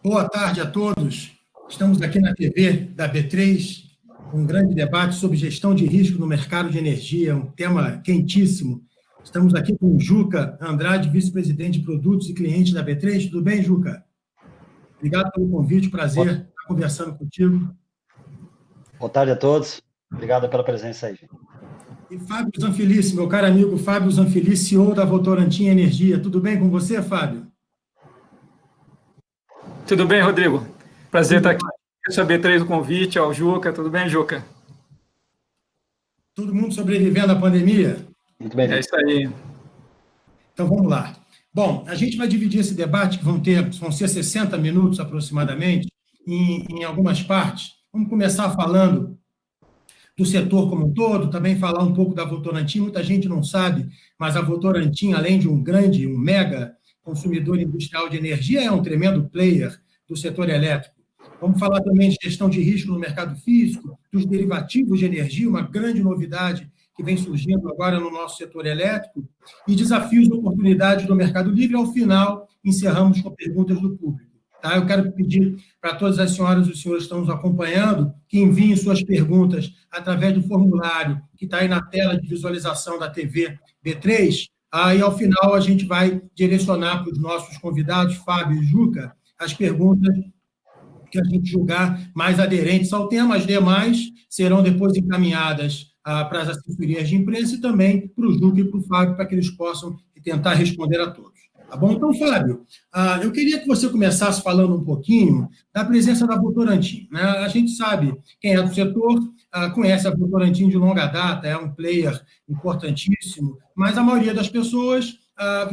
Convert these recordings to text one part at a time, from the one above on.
Boa tarde a todos. Estamos aqui na TV da B3, um grande debate sobre gestão de risco no mercado de energia, um tema quentíssimo. Estamos aqui com o Juca Andrade, vice-presidente de produtos e cliente da B3. Tudo bem, Juca? Obrigado pelo convite, prazer estar conversando contigo. Boa tarde a todos. Obrigado pela presença aí, gente. E Fábio Zanfelice, meu caro amigo Fábio Zanfelice, CEO da Votorantim Energia. Tudo bem com você, Fábio? Tudo bem, Rodrigo? Prazer estar aqui. Agradeço a B3 o convite, ao Juca. Tudo bem, Juca? Todo mundo sobrevivendo à pandemia? Muito bem. É isso aí. Então, vamos lá. Bom, a gente vai dividir esse debate, que vão ser 60 minutos aproximadamente, em algumas partes. Vamos começar falando do setor como um todo, também falar um pouco da Votorantim. Muita gente não sabe, mas a Votorantim, além de um mega consumidor industrial de energia, é um tremendo player do setor elétrico. Vamos falar também de gestão de risco no mercado físico, dos derivativos de energia, uma grande novidade que vem surgindo agora no nosso setor elétrico, e desafios e oportunidades do mercado livre. Ao final, encerramos com perguntas do público. Tá? Eu quero pedir para todas as senhoras e os senhores que estão nos acompanhando que enviem suas perguntas através do formulário que está aí na tela de visualização da TV B3, e ao final a gente vai direcionar para os nossos convidados, Fábio e Juca, as perguntas que a gente julgar mais aderentes ao tema. As demais serão depois encaminhadas para as assessorias de imprensa e também para o Juca e para o Fábio, para que eles possam tentar responder a todos. Tá bom? Então, Fábio, eu queria que você começasse falando um pouquinho da presença da Votorantim, né? A gente sabe, quem é do setor, conhece a Votorantim de longa data, é um player importantíssimo, mas a maioria das pessoas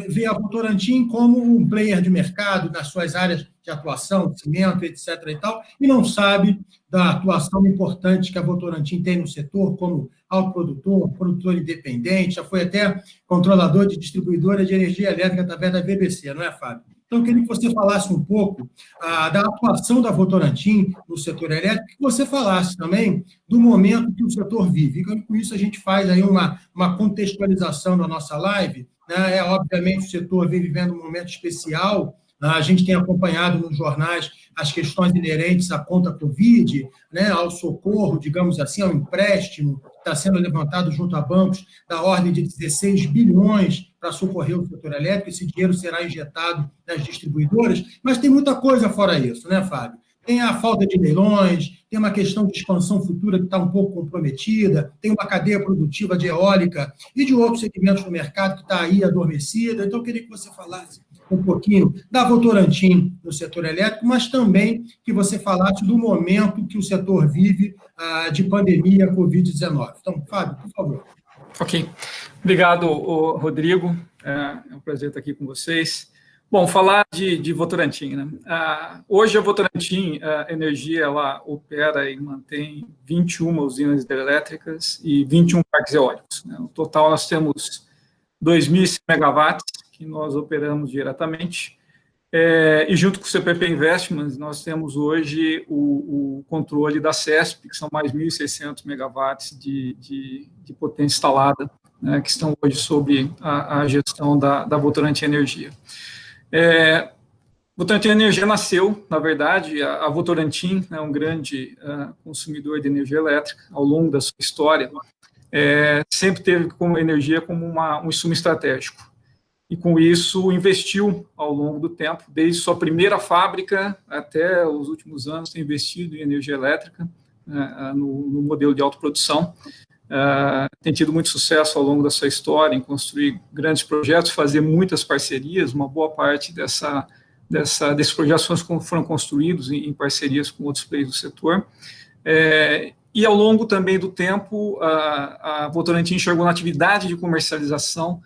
vê a Votorantim como um player de mercado nas suas áreas de atuação, de cimento, etc. e tal, e não sabe da atuação importante que a Votorantim tem no setor, como autoprodutor, produtor independente, já foi até controlador de distribuidora de energia elétrica através da VBC, não é, Fábio? Então, eu queria que você falasse um pouco da atuação da Votorantim no setor elétrico, que você falasse também do momento que o setor vive. E com isso, a gente faz aí uma contextualização da nossa live, né? Obviamente, o setor vem vivendo um momento especial. A gente tem acompanhado nos jornais as questões inerentes à conta Covid, né, ao socorro, digamos assim, ao empréstimo que está sendo levantado junto a bancos da ordem de 16 bilhões para socorrer o setor elétrico. Esse dinheiro será injetado nas distribuidoras, mas tem muita coisa fora isso, né, Fábio? Tem a falta de leilões, tem uma questão de expansão futura que está um pouco comprometida, tem uma cadeia produtiva de eólica e de outros segmentos do mercado que está aí adormecida. Então, eu queria que você falasse um pouquinho da Votorantim no setor elétrico, mas também que você falasse do momento que o setor vive de pandemia Covid-19. Então, Fábio, por favor. Ok. Obrigado, Rodrigo. É um prazer estar aqui com vocês. Bom, falar de Votorantim, né? Hoje a Votorantim Energia, ela opera e mantém 21 usinas hidrelétricas e 21 parques eólicos, né? No total, nós temos 2.100 megawatts que nós operamos diretamente, e junto com o CPP Investments, nós temos hoje o controle da CESP, que são mais 1.600 megawatts de potência instalada, né, que estão hoje sob a gestão da Votorantim Energia. Votorantim Energia nasceu, na verdade, a Votorantim é um grande consumidor de energia elétrica ao longo da sua história, sempre teve como energia como um insumo estratégico. E, com isso, investiu ao longo do tempo, desde sua primeira fábrica até os últimos anos, tem investido em energia elétrica, no modelo de autoprodução. Tem tido muito sucesso ao longo da sua história em construir grandes projetos, fazer muitas parcerias. Uma boa parte desses projetos foram construídos em parcerias com outros players do setor. E, ao longo também do tempo, a Votorantim enxergou na atividade de comercialização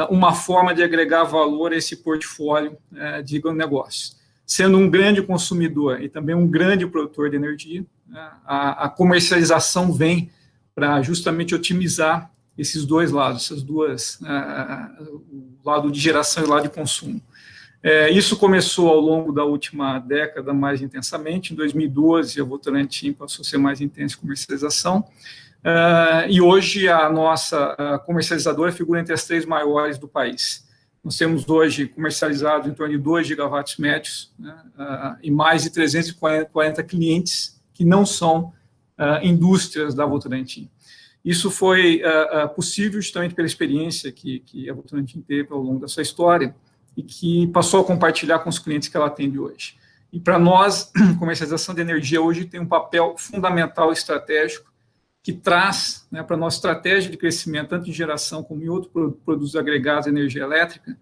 uma forma de agregar valor a esse portfólio de negócios. Sendo um grande consumidor e também um grande produtor de energia, a comercialização vem para justamente otimizar esses dois lados, o lado de geração e o lado de consumo. Isso começou ao longo da última década mais intensamente. Em 2012, a Votorantim passou a ser mais intensa em comercialização, e hoje a nossa comercializadora figura entre as 3 maiores do país. Nós temos hoje comercializado em torno de 2 gigawatts médios, né, e mais de 340 clientes que não são indústrias da Votorantim. Isso foi possível justamente pela experiência que a Votorantim teve ao longo da sua história e que passou a compartilhar com os clientes que ela atende hoje. E para nós, comercialização de energia hoje tem um papel fundamental e estratégico que traz, né, para a nossa estratégia de crescimento, tanto em geração como em outros produtos agregados de energia elétrica,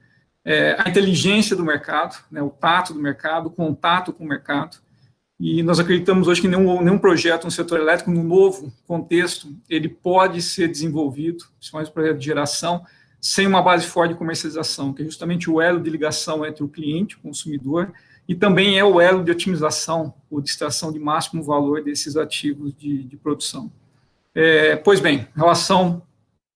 a inteligência do mercado, né, o tato do mercado, o contato com o mercado. E nós acreditamos hoje que nenhum projeto no setor elétrico, no novo contexto, ele pode ser desenvolvido, principalmente o projeto de geração, sem uma base forte de comercialização, que é justamente o elo de ligação entre o cliente, o consumidor, e também é o elo de otimização ou de extração de máximo valor desses ativos de produção. Pois bem,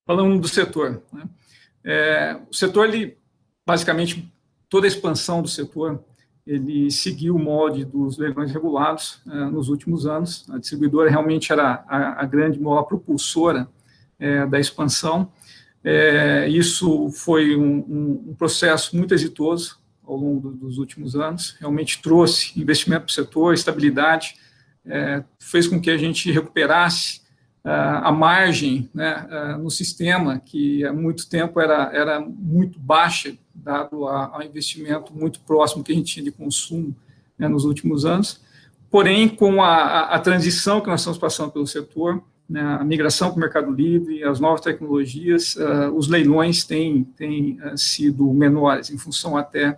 falando do setor, né? O setor, ele, basicamente, toda a expansão do setor, ele seguiu o molde dos leilões regulados nos últimos anos. A distribuidora realmente era a grande mola propulsora da expansão. Isso foi um processo muito exitoso ao longo dos últimos anos, realmente trouxe investimento para o setor, estabilidade, fez com que a gente recuperasse a margem, né, no sistema, que há muito tempo era muito baixa, dado ao investimento muito próximo que a gente tinha de consumo, né, nos últimos anos. Porém, com a transição que nós estamos passando pelo setor, né, a migração para o Mercado Livre, as novas tecnologias, os leilões têm sido menores, em função até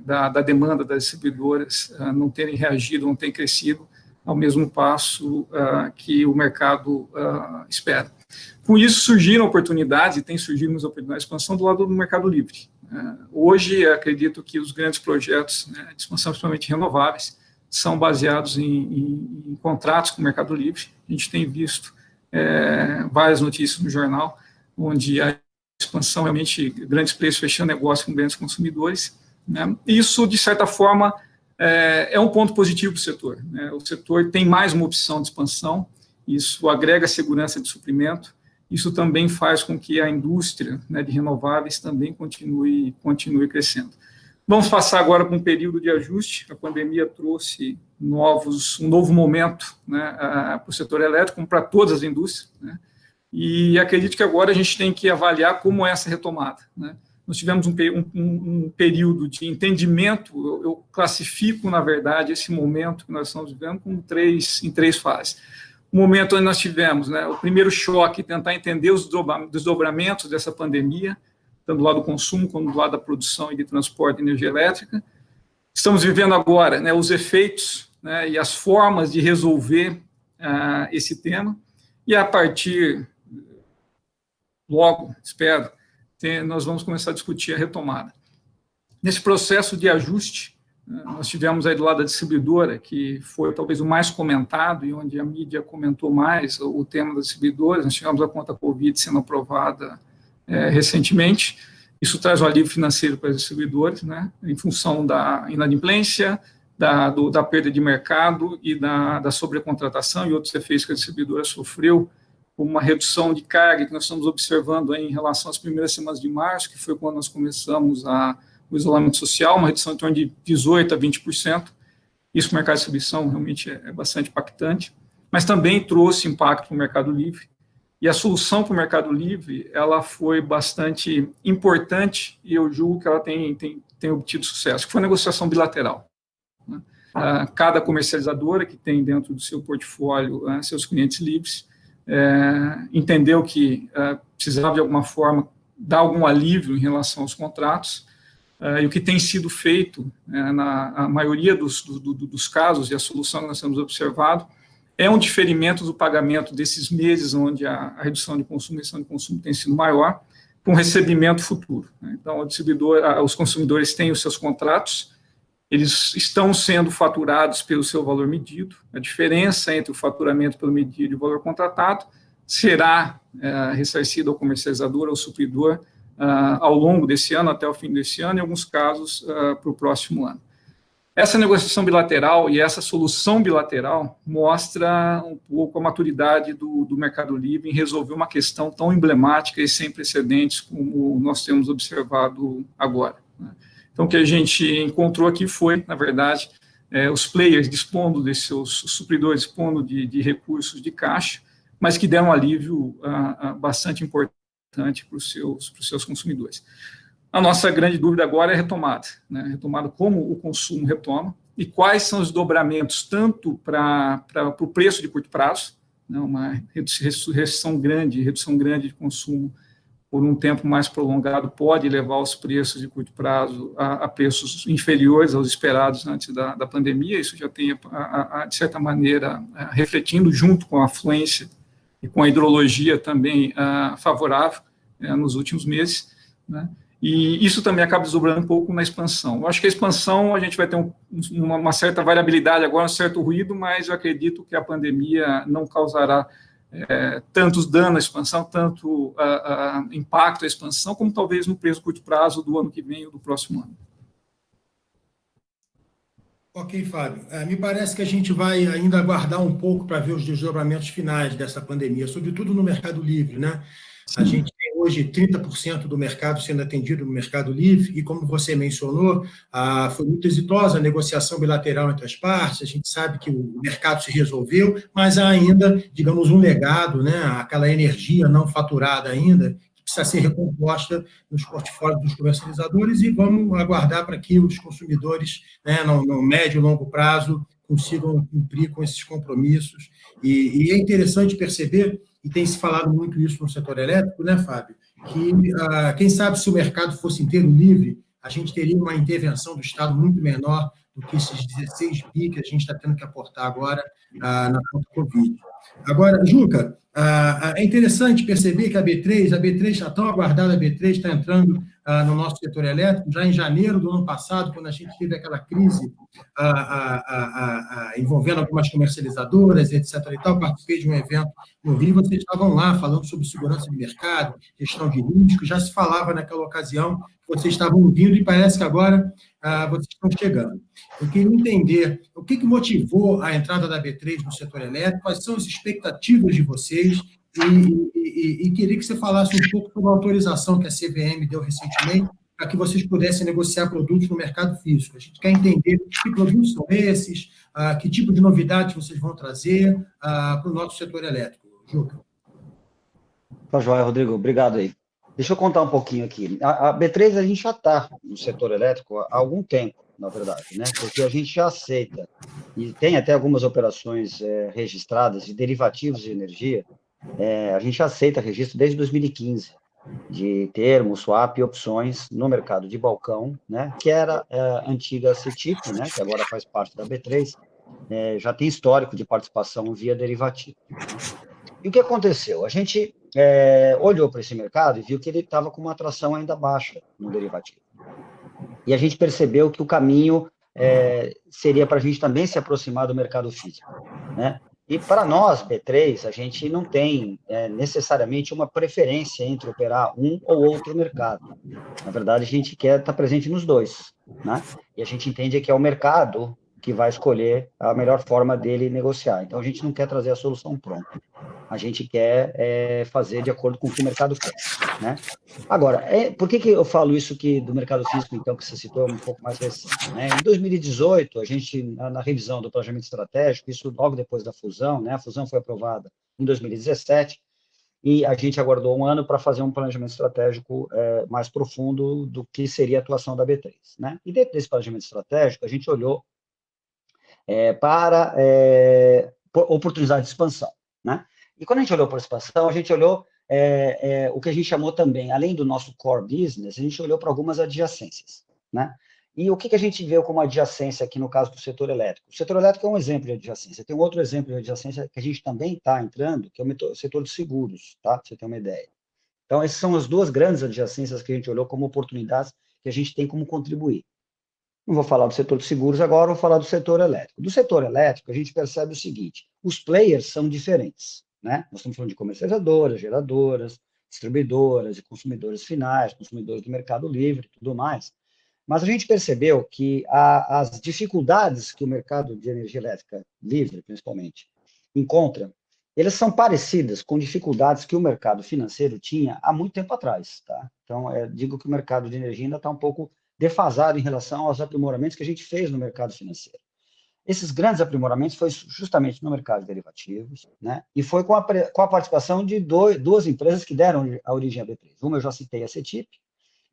da demanda das distribuidoras não terem reagido, não terem crescido ao mesmo passo que o mercado espera. Com isso, surgiram oportunidades, e tem surgido as oportunidades de expansão do lado do Mercado Livre. Hoje, acredito que os grandes projetos, né, de expansão, principalmente renováveis, são baseados em contratos com o Mercado Livre. A gente tem visto várias notícias no jornal, onde a expansão, realmente, grandes players fechando negócio com grandes consumidores, né? Isso, de certa forma, é um ponto positivo para o setor, né? O setor tem mais uma opção de expansão, isso agrega segurança de suprimento, isso também faz com que a indústria, né, de renováveis também continue crescendo. Vamos passar agora para um período de ajuste. A pandemia trouxe um novo momento, né, para o setor elétrico, como para todas as indústrias, né? E acredito que agora a gente tem que avaliar como é essa retomada, né? Nós tivemos um período de entendimento, eu classifico, na verdade, esse momento que nós estamos vivendo em três fases. O momento onde nós tivemos, né, o primeiro choque, tentar entender os desdobramentos dessa pandemia, tanto do lado do consumo, como do lado da produção e de transporte de energia elétrica. Estamos vivendo agora, né, os efeitos, né, e as formas de resolver esse tema, e a partir, logo, espero, nós vamos começar a discutir a retomada. Nesse processo de ajuste, nós tivemos aí do lado da distribuidora, que foi talvez o mais comentado e onde a mídia comentou mais o tema das distribuidoras. Nós tivemos a conta Covid sendo aprovada recentemente. Isso traz um alívio financeiro para as distribuidoras, né, em função da inadimplência, da perda de mercado e da sobrecontratação e outros efeitos que a distribuidora sofreu, como uma redução de carga que nós estamos observando aí em relação às primeiras semanas de março, que foi quando nós começamos o isolamento social, uma redução em torno de 18% a 20%. Isso para o mercado de distribuição realmente é bastante impactante, mas também trouxe impacto para o Mercado Livre. E a solução para o Mercado Livre, ela foi bastante importante e eu julgo que ela tem obtido sucesso, que foi a negociação bilateral, né? Cada comercializadora que tem dentro do seu portfólio seus clientes livres, entendeu que precisava, de alguma forma, dar algum alívio em relação aos contratos, e o que tem sido feito, na maioria dos casos, e a solução que nós temos observado, é um diferimento do pagamento desses meses onde a redução de consumo tem sido maior, com recebimento futuro, né? Então, os consumidores têm os seus contratos, eles estão sendo faturados pelo seu valor medido. A diferença entre o faturamento pelo medido e o valor contratado será ressarcido ao comercializador, ao supridor, ao longo desse ano, até o fim desse ano, em alguns casos, para o próximo ano. Essa negociação bilateral e essa solução bilateral mostra um pouco a maturidade do Mercado Livre em resolver uma questão tão emblemática e sem precedentes como nós temos observado agora, né? Então, o que a gente encontrou aqui foi, na verdade, os players dispondo de seus supridores, dispondo de recursos de caixa, mas que deram um alívio bastante importante para os seus consumidores. A nossa grande dúvida agora é a retomada, né? Retomada, como o consumo retoma e quais são os dobramentos, tanto para o preço de curto prazo, né? Uma redução grande de consumo por um tempo mais prolongado pode levar os preços de curto prazo a preços inferiores aos esperados antes da pandemia. Isso já tem, de certa maneira, refletindo junto com a afluência e com a hidrologia também favorável nos últimos meses, né? E isso também acaba desdobrando um pouco na expansão. Eu acho que a expansão, a gente vai ter uma certa variabilidade agora, um certo ruído, mas eu acredito que a pandemia não causará tantos danos à expansão, tanto impacto à expansão, como talvez no preço curto prazo do ano que vem ou do próximo ano. Ok, Fábio. Me parece que a gente vai ainda aguardar um pouco para ver os desdobramentos finais dessa pandemia, sobretudo no Mercado Livre, né? A gente tem hoje 30% do mercado sendo atendido no Mercado Livre, e como você mencionou, foi muito exitosa a negociação bilateral entre as partes, a gente sabe que o mercado se resolveu, mas há ainda, digamos, um legado, né? Aquela energia não faturada ainda, que precisa ser recomposta nos portfólios dos comercializadores, e vamos aguardar para que os consumidores, né, no médio e longo prazo, consigam cumprir com esses compromissos. E é interessante perceber, e tem se falado muito isso no setor elétrico, né, Fábio, que quem sabe se o mercado fosse inteiro livre, a gente teria uma intervenção do Estado muito menor do que esses 16 bi que a gente está tendo que aportar agora na conta Covid. Agora, Juca, é interessante perceber que a B3, a tão aguardada B3, está entrando no nosso setor elétrico, já em janeiro do ano passado, quando a gente teve aquela crise envolvendo algumas comercializadoras, etc. e tal. Participei de um evento no Rio, vocês estavam lá falando sobre segurança de mercado, gestão de risco, já se falava naquela ocasião que vocês estavam vindo e parece que agora vocês estão chegando. Eu queria entender o que motivou a entrada da B3 no setor elétrico, quais são as expectativas de vocês, e queria que você falasse um pouco sobre a autorização que a CVM deu recentemente para que vocês pudessem negociar produtos no mercado físico. A gente quer entender que produtos são esses, que tipo de novidades vocês vão trazer para o nosso setor elétrico. Juca. Tá joia, Rodrigo, obrigado aí. Deixa eu contar um pouquinho aqui. A B3, a gente já está no setor elétrico há algum tempo, na verdade, né? Porque a gente já aceita, e tem até algumas operações registradas de derivativos de energia, a gente aceita registro desde 2015, de termos, swap e opções no mercado de balcão, né? Que era a antiga CETIP, né? Que agora faz parte da B3, já tem histórico de participação via derivativo. E o que aconteceu? A gente olhou para esse mercado e viu que ele estava com uma atração ainda baixa no derivativo. E a gente percebeu que o caminho seria para a gente também se aproximar do mercado físico, né? E para nós, B3, a gente não tem necessariamente uma preferência entre operar um ou outro mercado. Na verdade, a gente quer estar presente nos dois, né? E a gente entende que é o mercado que vai escolher a melhor forma dele negociar. Então, a gente não quer trazer a solução pronta. A gente quer fazer de acordo com o que o mercado quer, né? Agora, por que eu falo isso do mercado físico, então, que você citou, um pouco mais recente, né? Em 2018, a gente, na revisão do planejamento estratégico, isso logo depois da fusão, né? A fusão foi aprovada em 2017, e a gente aguardou um ano para fazer um planejamento estratégico mais profundo do que seria a atuação da B3, né? E dentro desse planejamento estratégico, a gente olhou para oportunidade de expansão, né? E quando a gente olhou para a expansão, a gente olhou o que a gente chamou também, além do nosso core business, a gente olhou para algumas adjacências, né? E o que a gente viu como adjacência aqui no caso do setor elétrico? O setor elétrico é um exemplo de adjacência. Tem um outro exemplo de adjacência que a gente também está entrando, que é o setor de seguros, tá? Para você ter uma ideia. Então, essas são as duas grandes adjacências que a gente olhou como oportunidades que a gente tem como contribuir. Não vou falar do setor de seguros agora, vou falar do setor elétrico. Do setor elétrico, a gente percebe o seguinte: os players são diferentes, né? Nós estamos falando de comercializadoras, geradoras, distribuidoras e consumidores finais, consumidores do mercado livre e tudo mais. Mas a gente percebeu que as dificuldades que o mercado de energia elétrica livre, principalmente, encontra, elas são parecidas com dificuldades que o mercado financeiro tinha há muito tempo atrás. Tá? Então, digo que o mercado de energia ainda está um pouco defasado em relação aos aprimoramentos que a gente fez no mercado financeiro. Esses grandes aprimoramentos foi justamente no mercado de derivativos, né? E foi com a participação de duas empresas que deram a origem à B3. Uma eu já citei, a CETIP,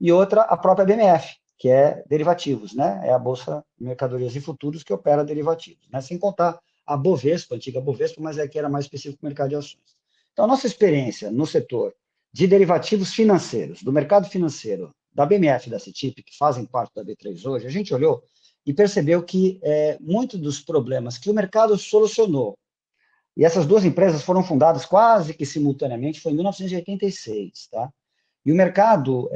e outra a própria BMF, que é derivativos, né? É a Bolsa de Mercadorias e Futuros que opera derivativos, né? Sem contar a Bovespa, a antiga Bovespa, mas que era mais específico do mercado de ações. Então, a nossa experiência no setor de derivativos financeiros, do mercado financeiro, da BMF e da CETIP, que fazem parte da B3 hoje, a gente olhou e percebeu que muitos dos problemas que o mercado solucionou, e essas duas empresas foram fundadas quase que simultaneamente, foi em 1986, tá? E o mercado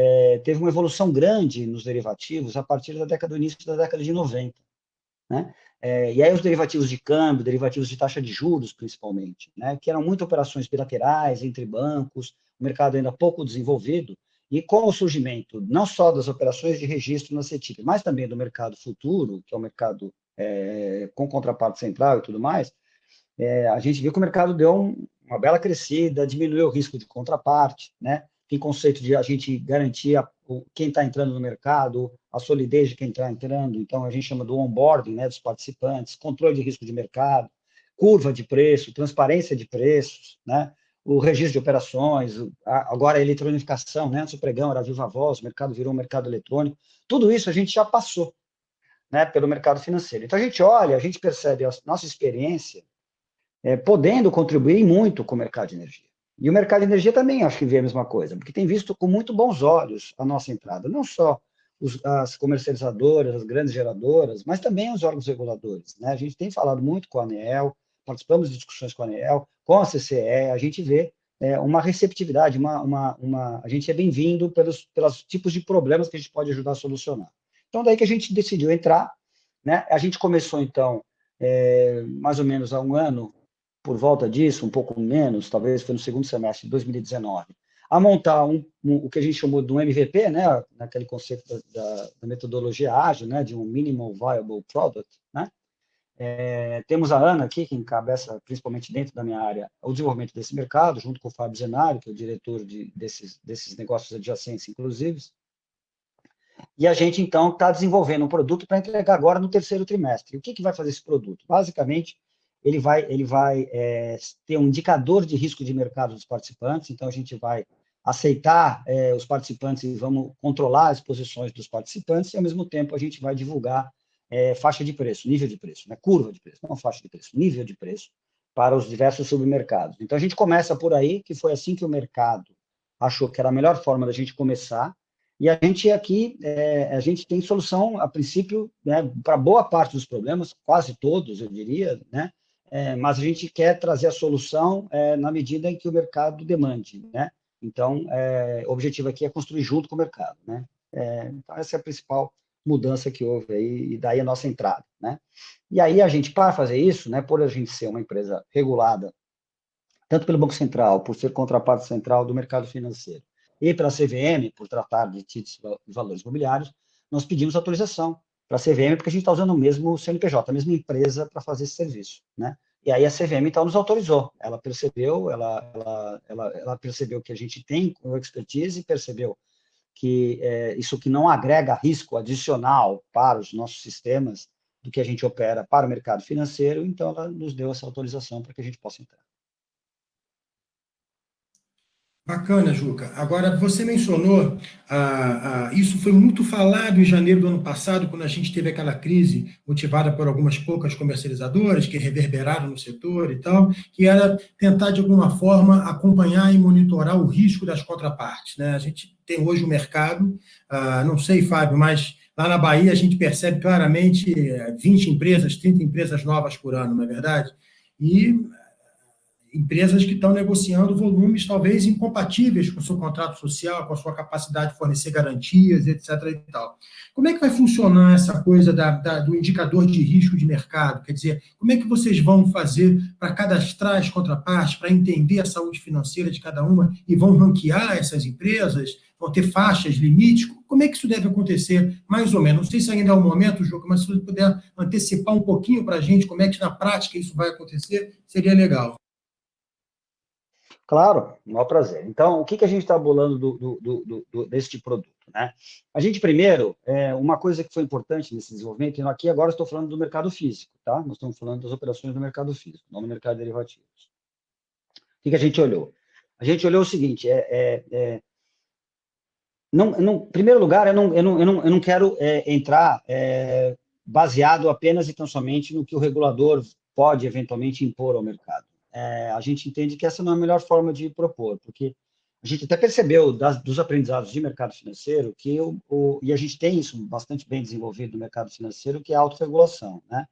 teve uma evolução grande nos derivativos a partir do início da década de 90, né? E aí os derivativos de câmbio, derivativos de taxa de juros, principalmente, né? Que eram muito operações bilaterais entre bancos, o mercado ainda pouco desenvolvido, e com o surgimento não só das operações de registro na CETIP, mas também do mercado futuro, que é o mercado com contraparte central e tudo mais, a gente viu que o mercado deu uma bela crescida, diminuiu o risco de contraparte, né? Tem conceito de a gente garantir quem está entrando no mercado, a solidez de quem está entrando, então a gente chama do onboarding, né, dos participantes, controle de risco de mercado, curva de preço, transparência de preços, né? O registro de operações, agora a eletronificação, né? Antes o pregão era viva voz, o mercado virou um mercado eletrônico, tudo isso a gente já passou, né, pelo mercado financeiro. Então a gente olha, a gente percebe a nossa experiência podendo contribuir muito com o mercado de energia. E o mercado de energia também acho que vê a mesma coisa, porque tem visto com muito bons olhos a nossa entrada, não só as comercializadoras, as grandes geradoras, mas também os órgãos reguladores, né? A gente tem falado muito com a ANEEL, participamos de discussões com a ANEEL, com a CCE, a gente vê uma receptividade, a gente é bem-vindo pelos tipos de problemas que a gente pode ajudar a solucionar. Então, daí que a gente decidiu entrar, né? A gente começou, então, mais ou menos há um ano, por volta disso, um pouco menos, talvez foi no segundo semestre de 2019, a montar o que a gente chamou de um MVP, né, naquele conceito da metodologia ágil, né, de um Minimal Viable Product, né? Temos a Ana aqui, que encabeça, principalmente dentro da minha área, o desenvolvimento desse mercado, junto com o Fábio Zenari, que é o diretor desses negócios adjacentes, inclusive. E a gente, então, está desenvolvendo um produto para entregar agora no terceiro trimestre. O que vai fazer esse produto? Basicamente, ele vai ter um indicador de risco de mercado dos participantes, então a gente vai aceitar os participantes e vamos controlar as posições dos participantes, e, ao mesmo tempo, a gente vai divulgar faixa de preço, nível de preço, né? Curva de preço, não faixa de preço, nível de preço, para os diversos submercados. Então, a gente começa por aí, que foi assim que o mercado achou que era a melhor forma da gente começar, e a gente aqui, a gente tem solução, a princípio, né, para boa parte dos problemas, quase todos, eu diria, né? Mas a gente quer trazer a solução na medida em que o mercado demande, né? Então, o objetivo aqui é construir junto com o mercado, né? Então, essa é a principal mudança que houve aí, e daí a nossa entrada, né? E aí a gente, para fazer isso, né, por a gente ser uma empresa regulada, tanto pelo Banco Central, por ser contraparte central do mercado financeiro, e pela CVM, por tratar de títulos de valores imobiliários, nós pedimos autorização para a CVM, porque a gente está usando o mesmo CNPJ, a mesma empresa para fazer esse serviço, né? E aí a CVM, então, nos autorizou. Ela percebeu, ela percebeu que a gente tem o expertise, percebeu que isso que não agrega risco adicional para os nossos sistemas do que a gente opera para o mercado financeiro, então ela nos deu essa autorização para que a gente possa entrar. Bacana, Juca. Agora, você mencionou, isso foi muito falado em janeiro do ano passado, quando a gente teve aquela crise motivada por algumas poucas comercializadoras que reverberaram no setor e tal, que era tentar, de alguma forma, acompanhar e monitorar o risco das contrapartes, né? A gente tem hoje o mercado, não sei, Fábio, mas lá na Bahia a gente percebe claramente 20 empresas, 30 empresas novas por ano, não é verdade? E empresas que estão negociando volumes talvez incompatíveis com o seu contrato social, com a sua capacidade de fornecer garantias, etc. e tal. Como é que vai funcionar essa coisa do indicador de risco de mercado? Quer dizer, como é que vocês vão fazer para cadastrar as contrapartes, para entender a saúde financeira de cada uma e vão ranquear essas empresas? Vão ter faixas, limites? Como é que isso deve acontecer, mais ou menos? Não sei se ainda é o momento, Juca, mas se você puder antecipar um pouquinho para a gente como é que na prática isso vai acontecer, seria legal. Claro, um maior prazer. Então, o que a gente está bolando deste produto, né? A gente, primeiro, uma coisa que foi importante nesse desenvolvimento, e aqui agora estou falando do mercado físico, tá? Nós estamos falando das operações do mercado físico, não do mercado de derivativos. O que a gente olhou? A gente olhou o seguinte, em primeiro lugar, eu não quero entrar baseado apenas e tão somente no que o regulador pode eventualmente impor ao mercado. A gente entende que essa não é a melhor forma de propor, porque a gente até percebeu dos aprendizados de mercado financeiro e a gente tem isso bastante bem desenvolvido no mercado financeiro, que é a autorregulação, né?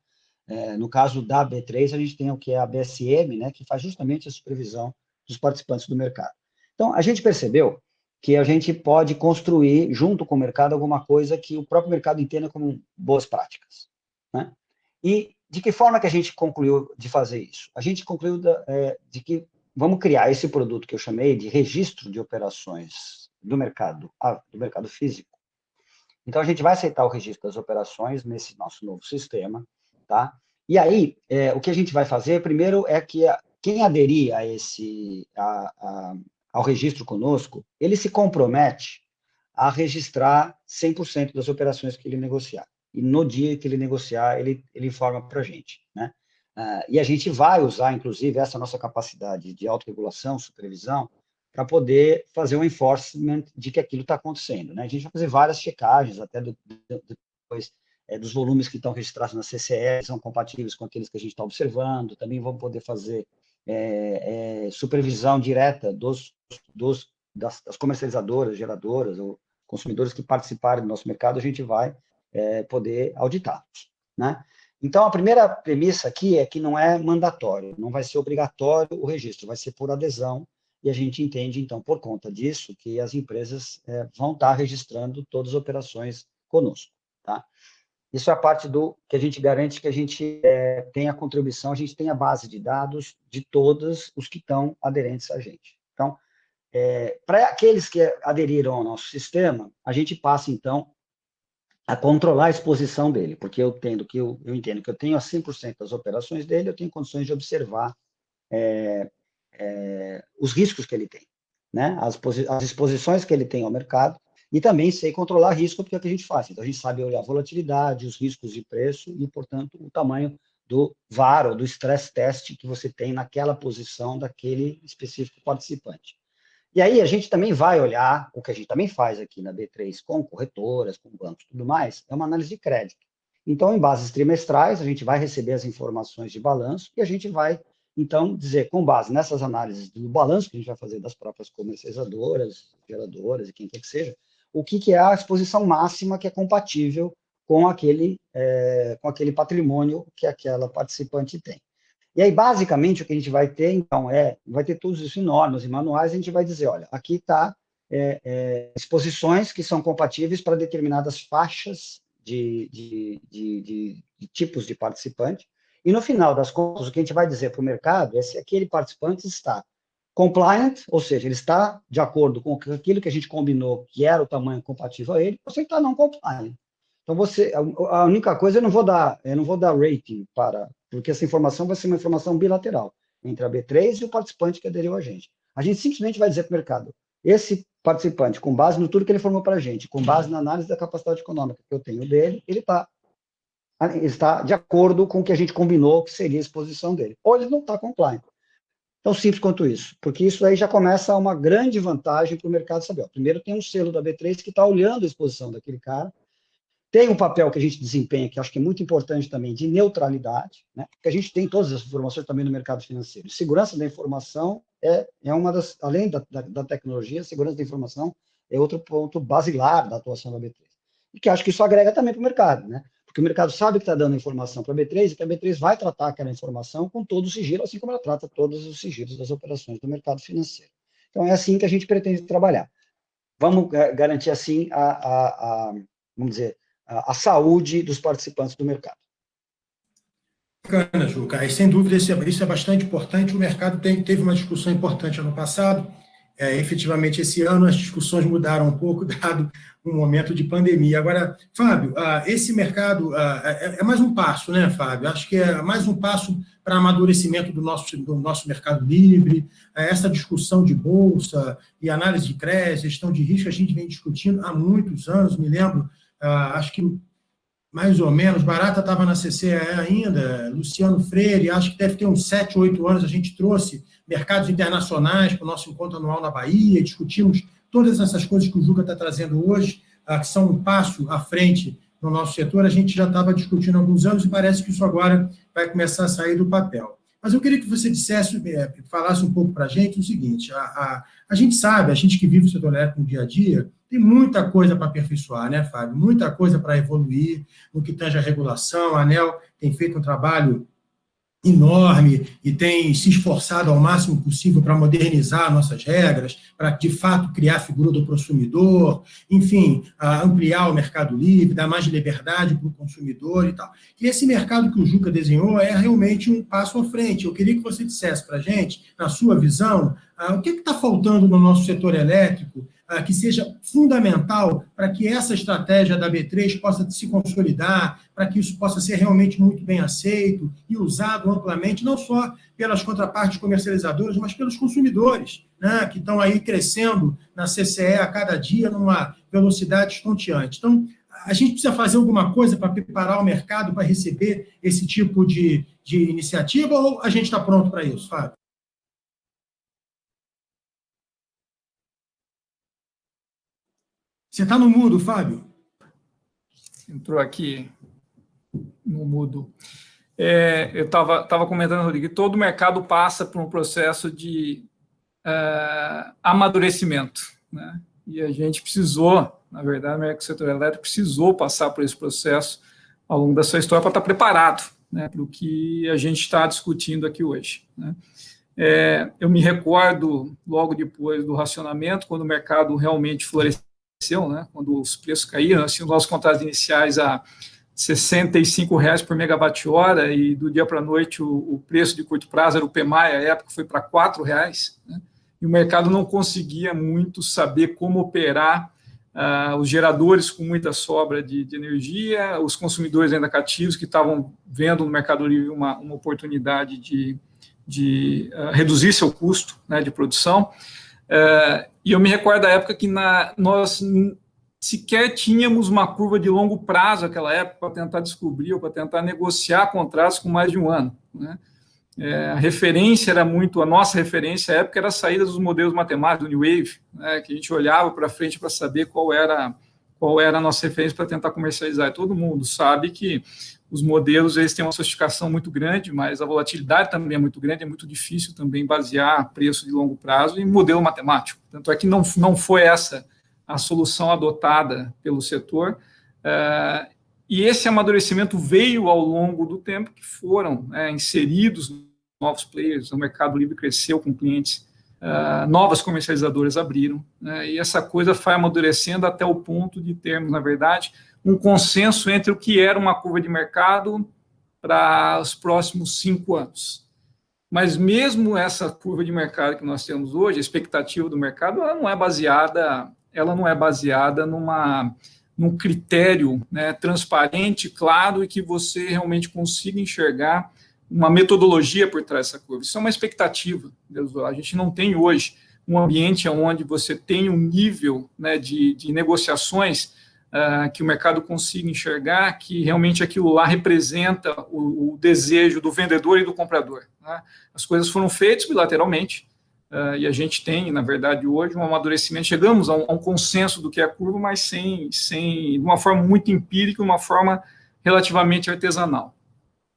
No caso da B3, a gente tem o que é a BSM, né, que faz justamente a supervisão dos participantes do mercado. Então, a gente percebeu que a gente pode construir, junto com o mercado, alguma coisa que o próprio mercado entenda como boas práticas, né? E de que forma que a gente concluiu de fazer isso? A gente concluiu de que vamos criar esse produto que eu chamei de registro de operações do mercado físico. Então, a gente vai aceitar o registro das operações nesse nosso novo sistema, tá? E aí, o que a gente vai fazer, primeiro, é que quem aderir ao registro conosco, ele se compromete a registrar 100% das operações que ele negociar. E no dia que ele negociar, ele informa para a gente, né? E a gente vai usar, inclusive, essa nossa capacidade de autorregulação, supervisão, para poder fazer um enforcement de que aquilo está acontecendo, né? A gente vai fazer várias checagens, até depois dos volumes que estão registrados na CCE, são compatíveis com aqueles que a gente está observando, também vamos poder fazer supervisão direta das comercializadoras, geradoras, ou consumidores que participarem do nosso mercado, a gente vai poder auditá-los, né? Então, a primeira premissa aqui é que não é mandatório, não vai ser obrigatório o registro, vai ser por adesão, e a gente entende, então, por conta disso, que as empresas vão estar registrando todas as operações conosco, tá? Isso é a parte que a gente garante que a gente tem a contribuição, a gente tem a base de dados de todos os que estão aderentes a gente. Então, para aqueles que aderiram ao nosso sistema, a gente passa, então, a controlar a exposição dele, porque eu entendo que eu tenho a 100% das operações dele, eu tenho condições de observar os riscos que ele tem, né? As exposições que ele tem ao mercado, e também sei controlar risco, porque é o que a gente faz. Então, a gente sabe olhar a volatilidade, os riscos de preço e, portanto, o tamanho do VAR, ou do stress test que você tem naquela posição daquele específico participante. E aí a gente também vai olhar, o que a gente também faz aqui na B3 com corretoras, com bancos e tudo mais, é uma análise de crédito. Então, em bases trimestrais, a gente vai receber as informações de balanço e a gente vai, então, dizer, com base nessas análises do balanço que a gente vai fazer das próprias comercializadoras, geradoras e quem quer que seja, o que é a exposição máxima que é compatível com aquele patrimônio que aquela participante tem. E aí, basicamente, o que a gente vai ter, então, vai ter tudo isso em normas e manuais, a gente vai dizer, olha, aqui está exposições que são compatíveis para determinadas faixas de tipos de participante, e no final das contas, o que a gente vai dizer para o mercado é se aquele participante está compliant, ou seja, ele está de acordo com aquilo que a gente combinou que era o tamanho compatível a ele, ou se ele está não compliant. Então, a única coisa, eu não vou dar rating porque essa informação vai ser uma informação bilateral entre a B3 e o participante que aderiu a gente. A gente simplesmente vai dizer para o mercado, esse participante, com base no tudo que ele formou para a gente, com base na análise da capacidade econômica que eu tenho dele, ele está de acordo com o que a gente combinou que seria a exposição dele. Ou ele não está compliant. Tão simples quanto isso, porque isso aí já começa uma grande vantagem para o mercado saber. Ó, primeiro, tem um selo da B3 que está olhando a exposição daquele cara, tem um papel que a gente desempenha, que acho que é muito importante também, de neutralidade, né? Porque a gente tem todas as informações também no mercado financeiro. Segurança da informação é uma das, além da tecnologia, segurança da informação é outro ponto basilar da atuação da B3. E que acho que isso agrega também para o mercado, né? Porque o mercado sabe que está dando informação para a B3 e que a B3 vai tratar aquela informação com todo o sigilo, assim como ela trata todos os sigilos das operações do mercado financeiro. Então, é assim que a gente pretende trabalhar. Vamos garantir, assim, vamos dizer, a saúde dos participantes do mercado. Bacana, Juca. E, sem dúvida, isso é bastante importante. O mercado teve uma discussão importante ano passado, efetivamente, esse ano as discussões mudaram um pouco, dado um momento de pandemia. Agora, Fábio, esse mercado é mais um passo, né, Fábio? Acho que é mais um passo para amadurecimento do nosso mercado livre, essa discussão de bolsa e análise de crédito, gestão de risco, a gente vem discutindo há muitos anos, me lembro, acho que mais ou menos, Barata estava na CCE ainda, Luciano Freire, acho que deve ter uns 7, 8 anos, a gente trouxe mercados internacionais para o nosso encontro anual na Bahia, discutimos todas essas coisas que o Juca está trazendo hoje, que são um passo à frente no nosso setor, a gente já estava discutindo há alguns anos e parece que isso agora vai começar a sair do papel. Mas eu queria que você dissesse, falasse um pouco para a gente o seguinte, a gente sabe, a gente que vive o setor elétrico no dia a dia, tem muita coisa para aperfeiçoar, né, Fábio? Muita coisa para evoluir no que tange a regulação. A ANEEL tem feito um trabalho enorme e tem se esforçado ao máximo possível para modernizar nossas regras, para, de fato, criar a figura do consumidor, enfim, ampliar o mercado livre, dar mais liberdade para o consumidor e tal. E esse mercado que o Juca desenhou é realmente um passo à frente. Eu queria que você dissesse para a gente, na sua visão, o que está faltando no nosso setor elétrico que seja fundamental para que essa estratégia da B3 possa se consolidar, para que isso possa ser realmente muito bem aceito e usado amplamente, não só pelas contrapartes comercializadoras, mas pelos consumidores, né, que estão aí crescendo na CCE a cada dia numa velocidade estonteante. Então, a gente precisa fazer alguma coisa para preparar o mercado para receber esse tipo de iniciativa, ou a gente está pronto para isso, Fábio? Você está no mudo, Fábio? Entrou aqui no mudo. Eu estava comentando, Rodrigo, que todo mercado passa por um processo de amadurecimento, né? E a gente precisou, na verdade, o setor elétrico precisou passar por esse processo ao longo da sua história para estar preparado, né, para o que a gente está discutindo aqui hoje, né? Eu me recordo, logo depois do racionamento, quando o mercado realmente floresceu, né, quando os preços caíram, assim, os nossos contratos iniciais a R$ 65 por megawatt-hora, e do dia para a noite o preço de curto prazo, era o PMAI, à época foi para R$ 4, né, e o mercado não conseguia muito saber como operar os geradores com muita sobra de energia, os consumidores ainda cativos que estavam vendo no Mercado Livre uma oportunidade de reduzir seu custo, né, de produção. E eu me recordo da época que nós sequer tínhamos uma curva de longo prazo naquela época para tentar descobrir ou para tentar negociar contratos com mais de um ano, né? A nossa referência à época era a saída dos modelos matemáticos, do New Wave, né, que a gente olhava para frente para saber qual era a nossa referência para tentar comercializar. E todo mundo sabe que os modelos eles têm uma sofisticação muito grande, mas a volatilidade também é muito grande, é muito difícil também basear preço de longo prazo em modelo matemático. Tanto é que não foi essa a solução adotada pelo setor, e esse amadurecimento veio ao longo do tempo, que foram inseridos novos players, o Mercado Livre cresceu com clientes, novas comercializadoras abriram, né, e essa coisa foi amadurecendo até o ponto de termos, na verdade, um consenso entre o que era uma curva de mercado para os próximos 5 anos. Mas mesmo essa curva de mercado que nós temos hoje, a expectativa do mercado, ela não é baseada num critério, né, transparente, claro, e que você realmente consiga enxergar uma metodologia por trás dessa curva. Isso é uma expectativa. A gente não tem hoje um ambiente onde você tem um nível, né, de negociações que o mercado consiga enxergar que realmente aquilo lá representa o desejo do vendedor e do comprador, né? As coisas foram feitas bilateralmente, e a gente tem, na verdade, hoje um amadurecimento, chegamos a um consenso do que é a curva, mas de uma forma muito empírica, uma forma relativamente artesanal.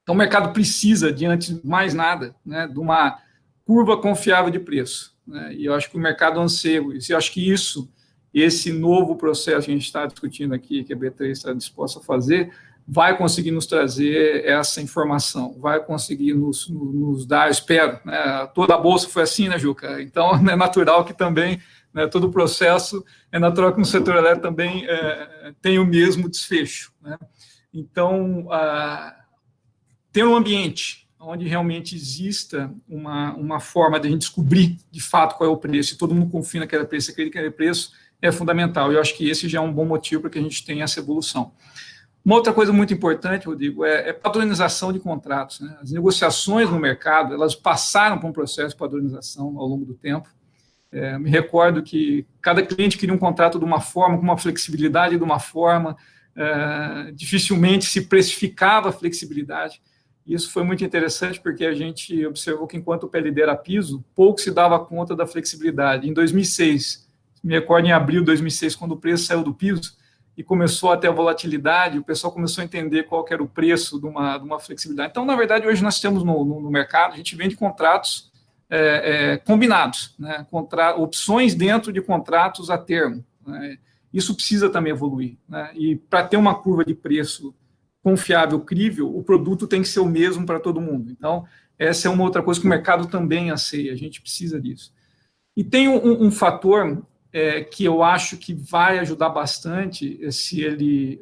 Então, o mercado precisa, diante de mais nada, né, de uma curva confiável de preço, né? E eu acho que o mercado anseia isso. Eu acho que esse novo processo que a gente está discutindo aqui, que a B3 está disposta a fazer, vai conseguir nos trazer essa informação, vai conseguir nos dar, espero, né? Toda a Bolsa foi assim, né, Juca? Então, é natural que também, né, todo o processo, é natural que no setor elétrico também tenha o mesmo desfecho, né? Então, ter um ambiente onde realmente exista uma forma de a gente descobrir, de fato, qual é o preço, e todo mundo confia naquele preço, aquele preço é fundamental. Eu acho que esse já é um bom motivo para que a gente tenha essa evolução. Uma outra coisa muito importante, Rodrigo, é padronização de contratos, né? As negociações no mercado, elas passaram por um processo de padronização ao longo do tempo. Me recordo que cada cliente queria um contrato de uma forma, com uma flexibilidade de uma forma, dificilmente se precificava a flexibilidade. Isso foi muito interessante, porque a gente observou que, enquanto o PLD era piso, pouco se dava conta da flexibilidade. Em 2006, me recordo em abril de 2006, quando o preço saiu do piso e começou a ter a volatilidade, o pessoal começou a entender qual que era o preço de uma flexibilidade. Então, na verdade, hoje nós temos no mercado, a gente vende contratos combinados, né? Opções dentro de contratos a termo, né? Isso precisa também evoluir, né? E para ter uma curva de preço confiável, crível, o produto tem que ser o mesmo para todo mundo. Então, essa é uma outra coisa que o mercado também anseia, a gente precisa disso. E tem um fator que eu acho que vai ajudar bastante, se ele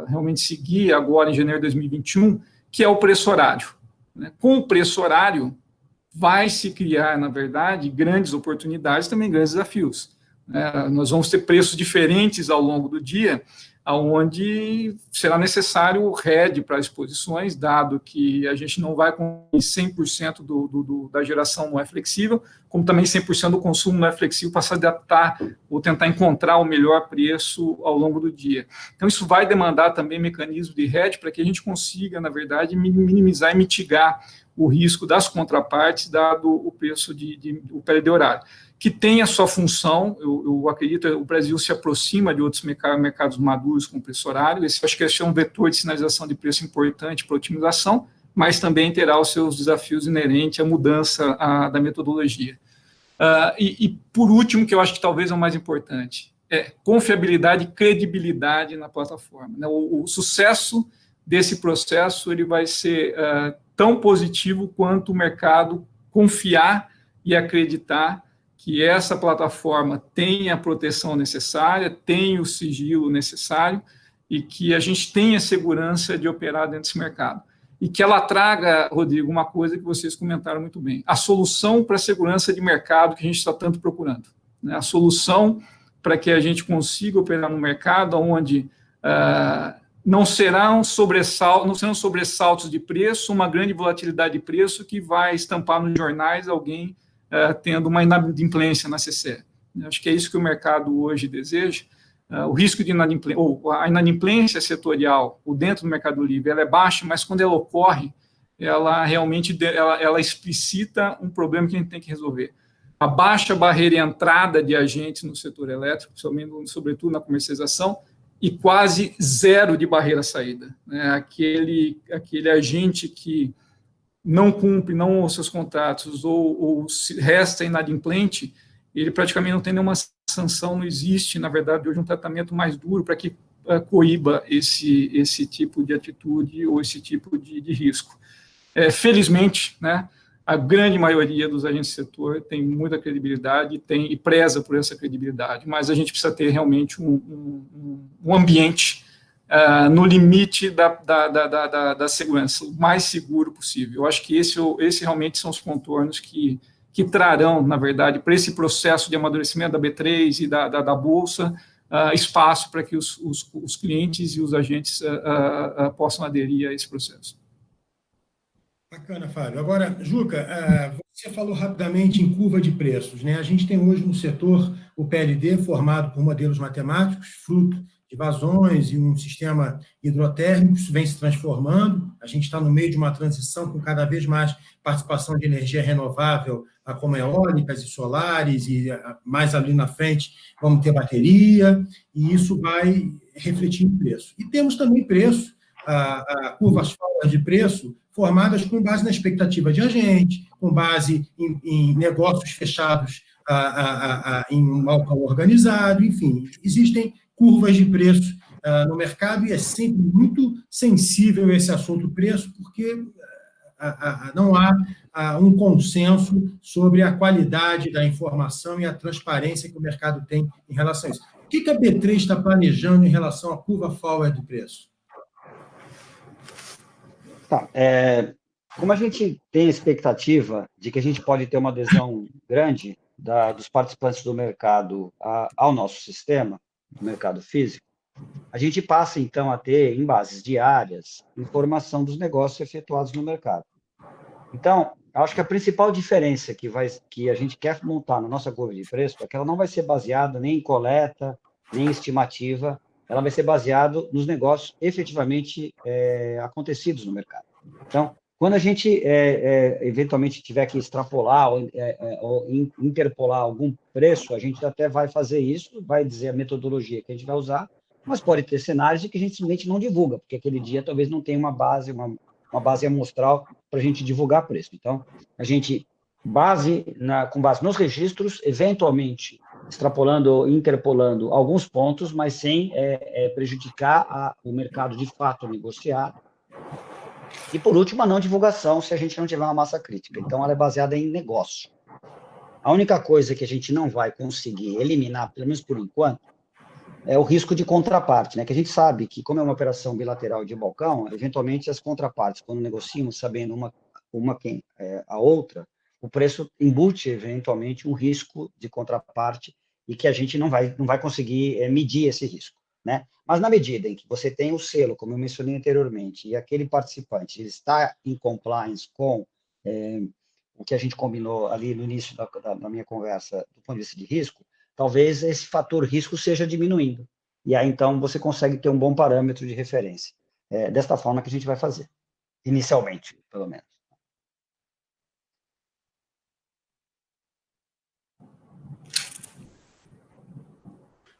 realmente seguir agora em janeiro de 2021, que é o preço horário, né? Com o preço horário, vai se criar, na verdade, grandes oportunidades, também grandes desafios. Nós vamos ter preços diferentes ao longo do dia, onde será necessário o RED para as exposições, dado que a gente não vai com 100% da geração não é flexível, como também 100% do consumo não é flexível para se adaptar ou tentar encontrar o melhor preço ao longo do dia. Então, isso vai demandar também mecanismos de RED para que a gente consiga, na verdade, minimizar e mitigar o risco das contrapartes, dado o preço o PLD horário, que tem a sua função. Eu acredito que o Brasil se aproxima de outros mercados maduros com preço horário. Acho que esse é um vetor de sinalização de preço importante para otimização, mas também terá os seus desafios inerentes à mudança da metodologia. E, por último, que eu acho que talvez é o mais importante, é confiabilidade e credibilidade na plataforma, né? O sucesso desse processo ele vai ser tão positivo quanto o mercado confiar e acreditar que essa plataforma tem a proteção necessária, tem o sigilo necessário e que a gente tenha segurança de operar dentro desse mercado. E que ela traga, Rodrigo, uma coisa que vocês comentaram muito bem, a solução para a segurança de mercado que a gente está tanto procurando, né? A solução para que a gente consiga operar no mercado onde não serão sobressaltos de preço, uma grande volatilidade de preço que vai estampar nos jornais alguém tendo uma inadimplência na CCE. Acho que é isso que o mercado hoje deseja. O risco de inadimplência, ou a inadimplência setorial, ou dentro do Mercado Livre, ela é baixa, mas quando ela ocorre, ela realmente ela explicita um problema que a gente tem que resolver. A baixa barreira de entrada de agentes no setor elétrico, sobretudo na comercialização, e quase zero de barreira saída, né? Aquele agente que não cumpre, não honra seus contratos ou resta inadimplente, ele praticamente não tem nenhuma sanção, não existe, na verdade, hoje um tratamento mais duro para que coíba esse tipo de atitude ou esse tipo de risco. Felizmente, né, a grande maioria dos agentes do setor tem muita credibilidade e preza por essa credibilidade, mas a gente precisa ter realmente um ambiente no limite da segurança, o mais seguro possível. Eu acho que esse realmente são os contornos que trarão, na verdade, para esse processo de amadurecimento da B3 e da Bolsa, espaço para que os clientes e os agentes possam aderir a esse processo. Bacana, Fábio. Agora, Juca, você falou rapidamente em curva de preços, né? A gente tem hoje no setor o PLD formado por modelos matemáticos, fruto de vazões e um sistema hidrotérmico, isso vem se transformando. A gente está no meio de uma transição com cada vez mais participação de energia renovável, como eólicas e solares, e mais ali na frente vamos ter bateria, e isso vai refletir em preço. E temos também preço, curvas de preço formadas com base na expectativa de agente, com base em negócios fechados em um balcão organizado, enfim, existem curvas de preço no mercado e é sempre muito sensível esse assunto preço, porque não há um consenso sobre a qualidade da informação e a transparência que o mercado tem em relação a isso. O que a B3 está planejando em relação à curva forward do preço? Tá, Como a gente tem a expectativa de que a gente pode ter uma adesão grande dos participantes do mercado ao nosso sistema, do mercado físico, a gente passa, então, a ter, em bases diárias, informação dos negócios efetuados no mercado. Então, acho que a principal diferença que a gente quer montar na nossa curva de preço é que ela não vai ser baseada nem em coleta, nem em estimativa, ela vai ser baseada nos negócios efetivamente acontecidos no mercado. Então, quando a gente eventualmente tiver que extrapolar ou interpolar algum preço, a gente até vai fazer isso, vai dizer a metodologia que a gente vai usar, mas pode ter cenários de que a gente simplesmente não divulga, porque aquele dia talvez não tenha uma base amostral para a gente divulgar preço. Então, a gente, com base nos registros, eventualmente extrapolando ou interpolando alguns pontos, mas sem prejudicar o mercado de fato negociado. E, por último, a não divulgação, se a gente não tiver uma massa crítica. Então, ela é baseada em negócio. A única coisa que a gente não vai conseguir eliminar, pelo menos por enquanto, é o risco de contraparte, né? Que a gente sabe que, como é uma operação bilateral de balcão, eventualmente as contrapartes, quando negociam, sabendo a outra, o preço embute, eventualmente, um risco de contraparte e que a gente não vai conseguir medir esse risco, né? Mas na medida em que você tem o selo, como eu mencionei anteriormente, e aquele participante ele está em compliance com o que a gente combinou ali no início da minha conversa, do ponto de vista de risco, talvez esse fator risco seja diminuindo. E aí, então, você consegue ter um bom parâmetro de referência. Desta forma que a gente vai fazer, inicialmente, pelo menos.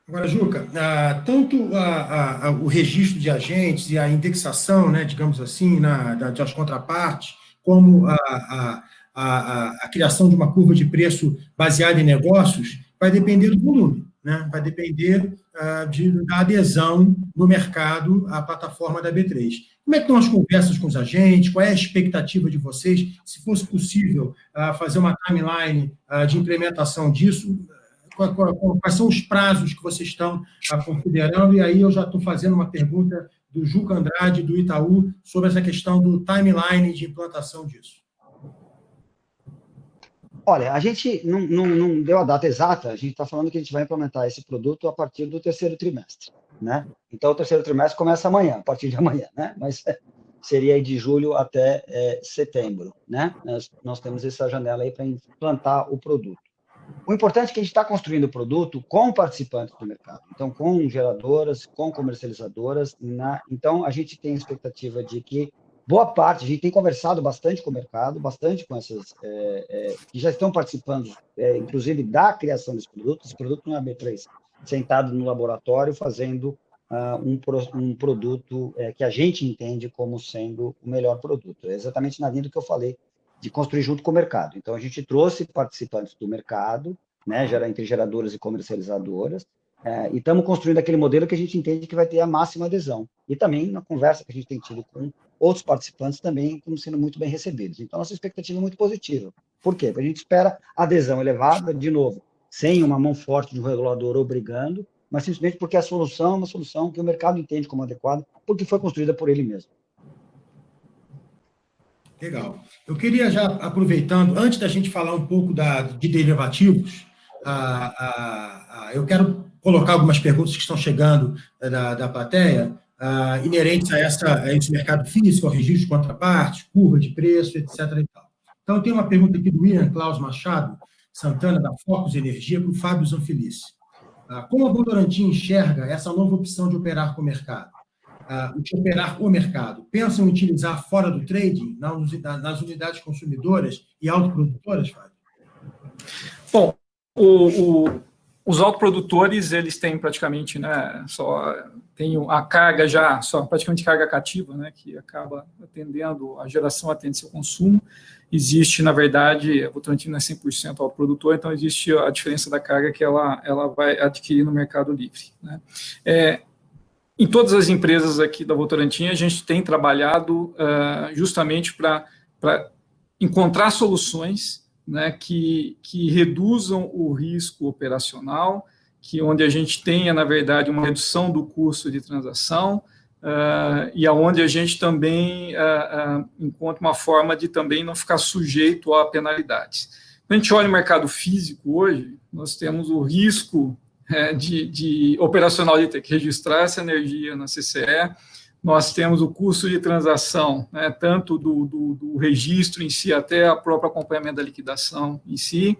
Agora, Juca, tanto o registro de agentes e a indexação, né, digamos assim, das contrapartes, como a criação de uma curva de preço baseada em negócios, vai depender do volume, né? Vai depender da adesão no mercado à plataforma da B3. Como é que estão as conversas com os agentes? Qual é a expectativa de vocês? Se fosse possível fazer uma timeline de implementação disso, quais são os prazos que vocês estão considerando? E aí eu já estou fazendo uma pergunta do Juca Andrade, do Itaú, sobre essa questão do timeline de implantação disso. Olha, a gente não deu a data exata, a gente está falando que a gente vai implementar esse produto a partir do terceiro trimestre, né? Então, o terceiro trimestre começa amanhã, a partir de amanhã, né? Mas seria aí de julho até setembro, né? Nós temos essa janela aí para implantar o produto. O importante é que a gente está construindo o produto com participantes do mercado, então com geradoras, com comercializadoras. Então, a gente tem a expectativa de que boa parte, a gente tem conversado bastante com o mercado, bastante com essas que já estão participando, inclusive, da criação desse produto. Esse produto não é B3, sentado no laboratório, fazendo um produto que a gente entende como sendo o melhor produto. É exatamente na linha do que eu falei, de construir junto com o mercado. Então, a gente trouxe participantes do mercado, né, entre geradoras e comercializadoras, e estamos construindo aquele modelo que a gente entende que vai ter a máxima adesão. E também, na conversa que a gente tem tido com outros participantes, também estamos sendo muito bem recebidos. Então, nossa expectativa é muito positiva. Por quê? Porque a gente espera adesão elevada, de novo, sem uma mão forte de um regulador obrigando, mas simplesmente porque a solução é uma solução que o mercado entende como adequada, porque foi construída por ele mesmo. Legal. Eu queria já, aproveitando, antes da gente falar um pouco de derivativos, eu quero colocar algumas perguntas que estão chegando da plateia, inerentes a esse mercado físico, ao registro de contraparte, curva de preço, etc. E tal. Então, eu tenho uma pergunta aqui do Ian Klaus Machado Santana, da Focus Energia, para o Fábio Zanfelice. Como a Votorantim enxerga essa nova opção de operar com o mercado? De operar o mercado? Pensam em utilizar fora do trading, nas unidades consumidoras e autoprodutoras, Fábio? Bom, os autoprodutores, eles têm praticamente, né, tem a carga já, só praticamente carga cativa, né, que acaba atendendo, a geração atende seu consumo. Existe, na verdade, a Votorantim não é 100% autoprodutor, então existe a diferença da carga que ela vai adquirir no mercado livre, né. Em todas as empresas aqui da Votorantim, a gente tem trabalhado justamente para encontrar soluções, né, que reduzam o risco operacional, onde a gente tenha, na verdade, uma redução do custo de transação, e aonde a gente também encontra uma forma de também não ficar sujeito a penalidades. Quando a gente olha o mercado físico hoje, nós temos o risco de operacional de ter que registrar essa energia na CCE, nós temos o custo de transação, né, tanto do registro em si até o próprio acompanhamento da liquidação em si.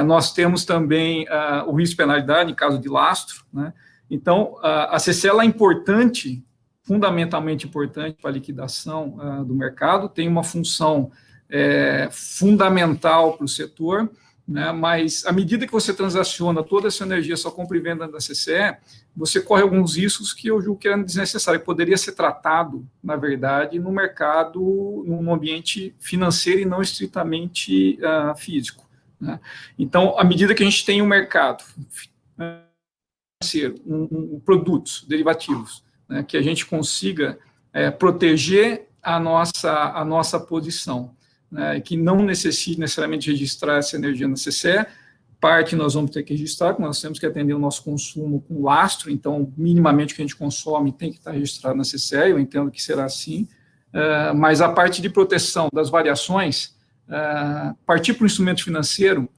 Nós temos também o risco de penalidade em caso de lastro, né? Então, a CCE ela é importante, fundamentalmente importante para a liquidação do mercado, tem uma função fundamental para o setor, né? Mas, à medida que você transaciona toda essa energia, só compra e venda da CCE, você corre alguns riscos que eu julgo que eram desnecessários, que poderia ser tratado, na verdade, no mercado, num ambiente financeiro e não estritamente físico, né? Então, à medida que a gente tem um mercado financeiro, produtos derivativos, né, que a gente consiga proteger a nossa posição, né, que não necessite necessariamente registrar essa energia na CCE, parte nós vamos ter que registrar, porque nós temos que atender o nosso consumo com lastro, então, minimamente o que a gente consome tem que estar registrado na CCE, eu entendo que será assim, mas a parte de proteção das variações, partir para o instrumento financeiro,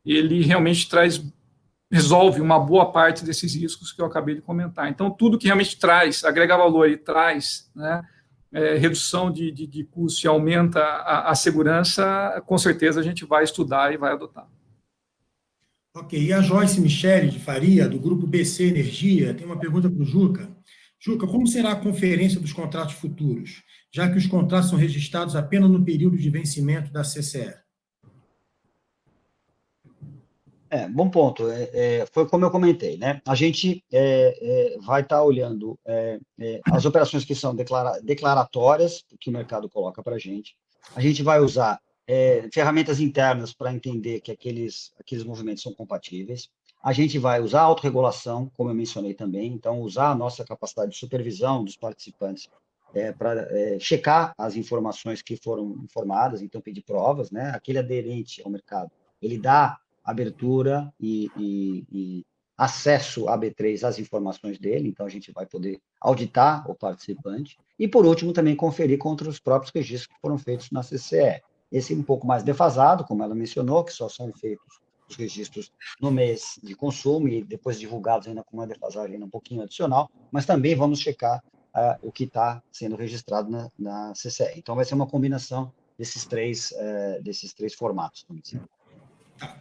ele realmente resolve uma boa parte desses riscos que eu acabei de comentar. Então, tudo que realmente agrega valor e traz, né, redução de custo e aumenta a segurança, com certeza a gente vai estudar e vai adotar. Ok, e a Joyce Michele de Faria, do grupo BC Energia, tem uma pergunta para o Juca. Juca, como será a conferência dos contratos futuros, já que os contratos são registrados apenas no período de vencimento da CCE? Bom ponto. Foi como eu comentei, né? A gente vai estar olhando as operações que são declaratórias, que o mercado coloca para a gente. A gente vai usar ferramentas internas para entender que aqueles movimentos são compatíveis. A gente vai usar a autorregulação, como eu mencionei também, então usar a nossa capacidade de supervisão dos participantes para checar as informações que foram informadas, então pedir provas, né? Aquele aderente ao mercado, ele dá abertura e acesso à B3 às informações dele, então a gente vai poder auditar o participante, e por último também conferir contra os próprios registros que foram feitos na CCE. Esse um pouco mais defasado, como ela mencionou, que só são feitos os registros no mês de consumo e depois divulgados ainda com uma defasagem ainda um pouquinho adicional, mas também vamos checar o que está sendo registrado na CCE. Então vai ser uma combinação desses três formatos, vamos dizer.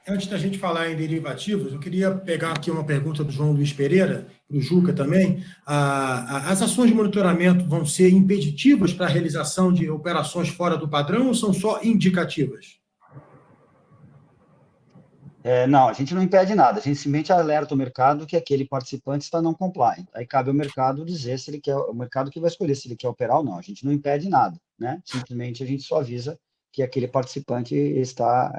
Antes da gente falar em derivativos, eu queria pegar aqui uma pergunta do João Luiz Pereira, do Juca também. As ações de monitoramento vão ser impeditivas para a realização de operações fora do padrão ou são só indicativas? Não, a gente não impede nada, a gente simplesmente alerta o mercado que aquele participante está não compliant. Aí cabe ao mercado dizer se ele quer, o mercado que vai escolher se ele quer operar ou não. A gente não impede nada, né? Simplesmente a gente só avisa que aquele participante está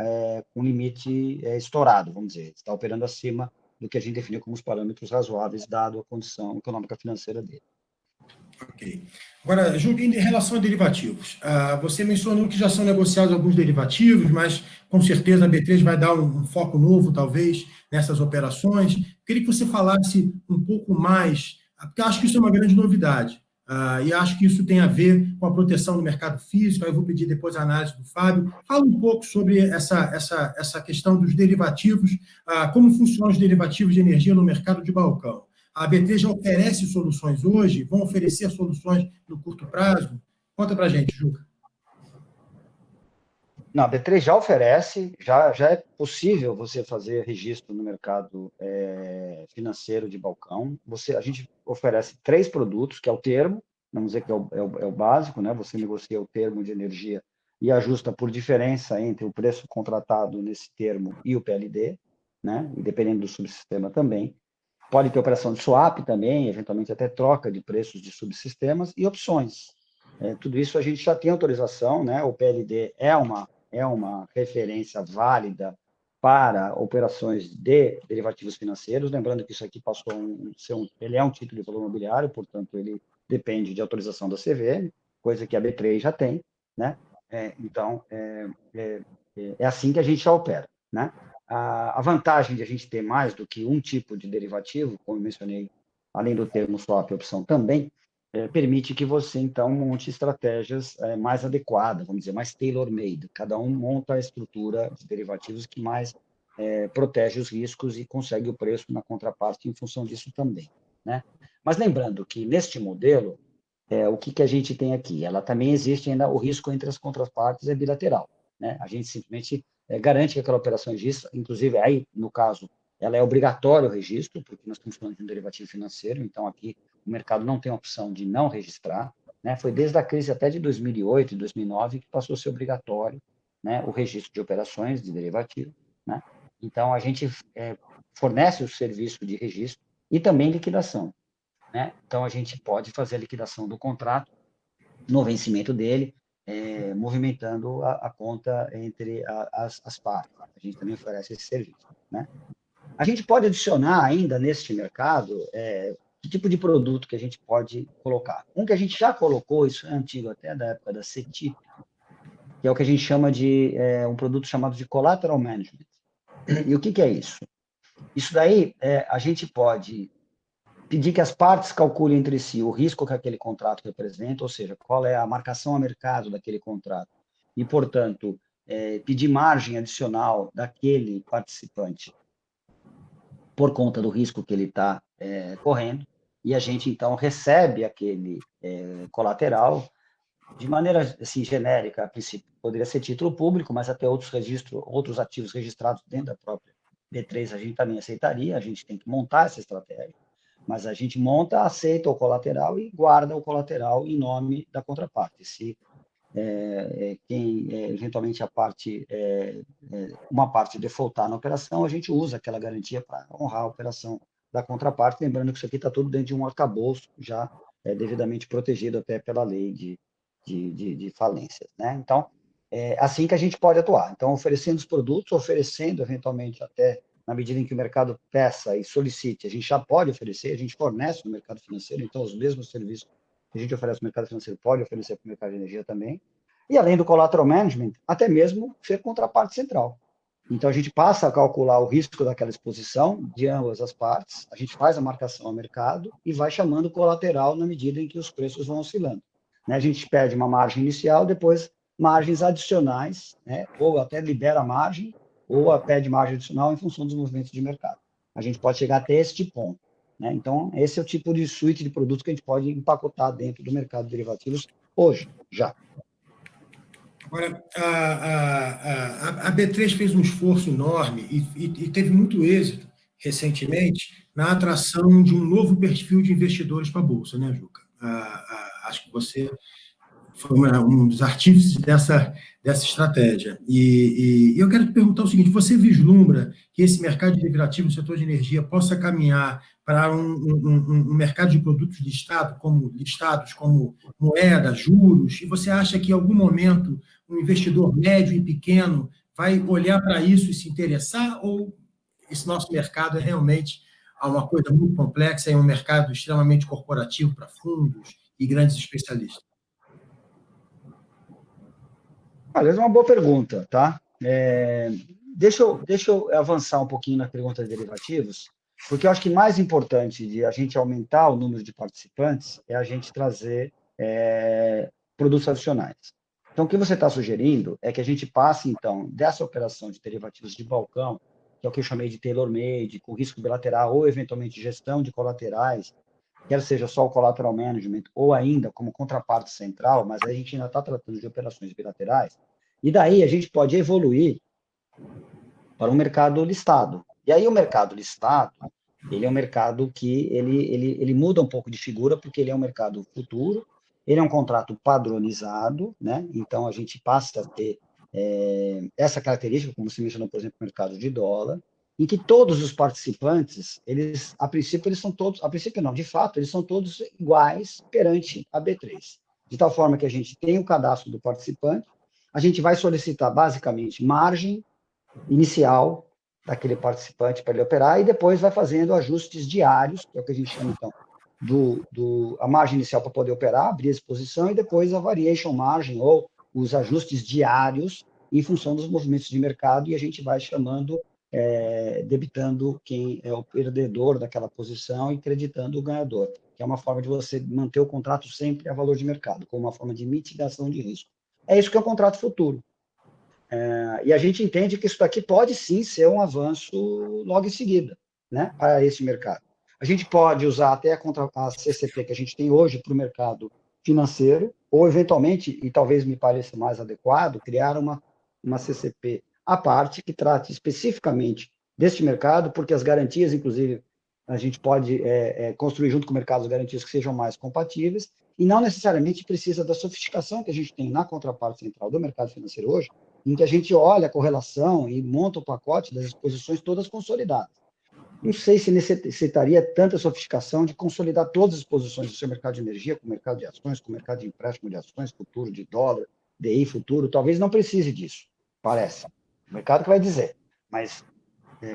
com limite estourado, vamos dizer, está operando acima do que a gente definiu como os parâmetros razoáveis, dado a condição econômica financeira dele. Ok. Agora, Juca, em relação a derivativos, você mencionou que já são negociados alguns derivativos, mas com certeza a B3 vai dar um foco novo, talvez, nessas operações. Queria que você falasse um pouco mais, porque eu acho que isso é uma grande novidade, e acho que isso tem a ver com a proteção do mercado físico. Aí eu vou pedir depois a análise do Fábio. Fala um pouco sobre essa questão dos derivativos, como funcionam os derivativos de energia no mercado de balcão. A B3 já oferece soluções hoje? Vão oferecer soluções no curto prazo? Conta para a gente, Juca. Não, a B3 já oferece, já é possível você fazer registro no mercado financeiro de balcão. A gente oferece 3 produtos, que é o termo, vamos dizer que é o básico, né? Você negocia o termo de energia e ajusta por diferença entre o preço contratado nesse termo e o PLD, né? E dependendo do subsistema também. Pode ter operação de swap também, eventualmente até troca de preços de subsistemas e opções. Tudo isso a gente já tem autorização, né? O PLD é uma referência válida para operações de derivativos financeiros, lembrando que isso aqui passou ele é um título de valor imobiliário, portanto, ele depende de autorização da CVM, coisa que a B3 já tem, né? Então, é assim que a gente já opera, né? A vantagem de a gente ter mais do que um tipo de derivativo, como eu mencionei, além do termo swap e opção também, permite que você, então, monte estratégias mais adequadas, vamos dizer, mais tailor-made. Cada um monta a estrutura de derivativos que mais protege os riscos e consegue o preço na contraparte em função disso também, né? Mas lembrando que, neste modelo, o que a gente tem aqui? Ela também existe ainda, o risco entre as contrapartes é bilateral, né? A gente simplesmente garante que aquela operação exista, inclusive, aí, no caso, ela é obrigatório o registro, porque nós estamos falando de um derivativo financeiro, então aqui o mercado não tem a opção de não registrar, né? Foi desde a crise até de 2008 e 2009 que passou a ser obrigatório, né, o registro de operações de derivativo, né? Então, a gente fornece o serviço de registro e também liquidação, né? Então, a gente pode fazer a liquidação do contrato no vencimento dele, movimentando a conta entre as partes. A gente também oferece esse serviço, né? A gente pode adicionar ainda neste mercado que tipo de produto que a gente pode colocar. Um que a gente já colocou, isso é antigo até da época da CETIP, que é o que a gente chama de um produto chamado de Collateral Management. E o que é isso? Isso daí, a gente pode pedir que as partes calculem entre si o risco que aquele contrato representa, ou seja, qual é a marcação a mercado daquele contrato, e, portanto, pedir margem adicional daquele participante por conta do risco que ele está correndo, e a gente, então, recebe aquele colateral de maneira assim, genérica, a princípio, poderia ser título público, mas até outros ativos registrados dentro da própria B3 a gente também aceitaria, a gente tem que montar essa estratégia, mas a gente monta, aceita o colateral e guarda o colateral em nome da contraparte. Se eventualmente uma parte defaultar na operação, a gente usa aquela garantia para honrar a operação da contraparte, lembrando que isso aqui está tudo dentro de um arcabouço já devidamente protegido até pela lei de falências, né? Então, é assim que a gente pode atuar. Então, oferecendo os produtos, oferecendo eventualmente até na medida em que o mercado peça e solicite, a gente já pode oferecer, a gente fornece no mercado financeiro, então os mesmos serviços que a gente oferece no mercado financeiro pode oferecer para o mercado de energia também. E além do collateral management, até mesmo ser contraparte central. Então, a gente passa a calcular o risco daquela exposição de ambas as partes, a gente faz a marcação ao mercado e vai chamando o colateral na medida em que os preços vão oscilando, né? A gente pede uma margem inicial, depois margens adicionais, né? Ou até libera a margem, ou pede margem adicional em função dos movimentos de mercado. A gente pode chegar até este ponto, né? Então, esse é o tipo de suíte de produtos que a gente pode empacotar dentro do mercado de derivativos hoje, já. Agora, a B3 fez um esforço enorme e teve muito êxito recentemente na atração de um novo perfil de investidores para a Bolsa, né, Juca? Acho que você foi um dos artífices dessa estratégia. E eu quero te perguntar o seguinte: você vislumbra que esse mercado de derivativos no setor de energia possa caminhar para um mercado de produtos listados como moeda, juros, e você acha que em algum momento um investidor médio e pequeno vai olhar para isso e se interessar, ou esse nosso mercado é realmente uma coisa muito complexa, é um mercado extremamente corporativo para fundos e grandes especialistas? Aliás, é uma boa pergunta, tá? Deixa eu avançar um pouquinho na pergunta de derivativos, porque eu acho que mais importante de a gente aumentar o número de participantes é a gente trazer produtos adicionais. Então, o que você está sugerindo é que a gente passe, então, dessa operação de derivativos de balcão, que é o que eu chamei de tailor-made, com risco bilateral ou, eventualmente, gestão de colaterais, quer seja só o collateral management ou ainda como contraparte central, mas a gente ainda está tratando de operações bilaterais, e daí a gente pode evoluir para um mercado listado. E aí o mercado listado, ele é um mercado que ele muda um pouco de figura, porque ele é um mercado futuro, ele é um contrato padronizado, né? Então a gente passa a ter essa característica, como você mencionou, por exemplo, no mercado de dólar, em que todos os participantes, a princípio, eles são todos, a princípio não, de fato, eles são todos iguais perante a B3. De tal forma que a gente tem o cadastro do participante, a gente vai solicitar, basicamente, margem inicial daquele participante para ele operar e depois vai fazendo ajustes diários, que é o que a gente chama, então, a margem inicial para poder operar, abrir a exposição e depois a variation margin ou os ajustes diários em função dos movimentos de mercado e a gente vai chamando, debitando quem é o perdedor daquela posição e creditando o ganhador. que é uma forma de você manter o contrato sempre a valor de mercado, como uma forma de mitigação de risco. É isso que é o contrato futuro. E a gente entende que isso daqui pode sim ser um avanço logo em seguida, né, para esse mercado. A gente pode usar até a CCP que a gente tem hoje para o mercado financeiro, ou eventualmente, e talvez me pareça mais adequado, criar uma CCP à parte que trate especificamente deste mercado, porque as garantias, inclusive, a gente pode construir junto com o mercado as garantias que sejam mais compatíveis, e não necessariamente precisa da sofisticação que a gente tem na contraparte central do mercado financeiro hoje, em que a gente olha a correlação e monta o pacote das exposições todas consolidadas. Não sei se necessitaria tanta sofisticação de consolidar todas as exposições do seu mercado de energia, com o mercado de ações, com o mercado de empréstimo de ações, futuro de dólar, DI futuro, talvez não precise disso, parece. O mercado que vai dizer, mas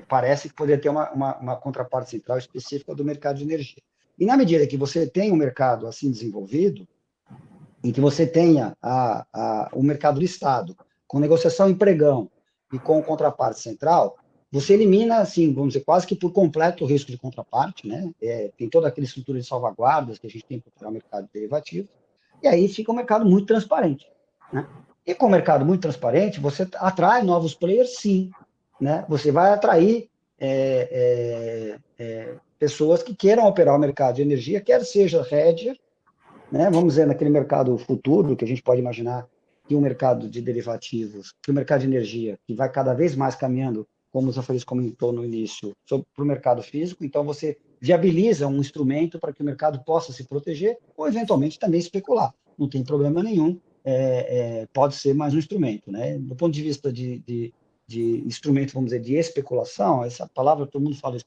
parece que poderia ter uma contraparte central específica do mercado de energia. E na medida que você tem um mercado assim desenvolvido, em que você tenha o mercado listado, com negociação em pregão e com contraparte central, você elimina, assim, vamos dizer, quase que por completo o risco de contraparte, né? Tem toda aquela estrutura de salvaguardas que a gente tem para operar o mercado de derivativos, e aí fica um mercado muito transparente, né? E com o mercado muito transparente, você atrai novos players, sim, né? Você vai atrair pessoas que queiram operar o mercado de energia, quer seja hedger, né? Vamos dizer, naquele mercado futuro, que a gente pode imaginar que o mercado de derivativos, que o mercado de energia, que vai cada vez mais caminhando, como o Zanfelice comentou no início, para o mercado físico, então você viabiliza um instrumento para que o mercado possa se proteger ou, eventualmente, também especular. Não tem problema nenhum, pode ser mais um instrumento, né? Do ponto de vista de instrumento, vamos dizer, de especulação, essa palavra todo mundo fala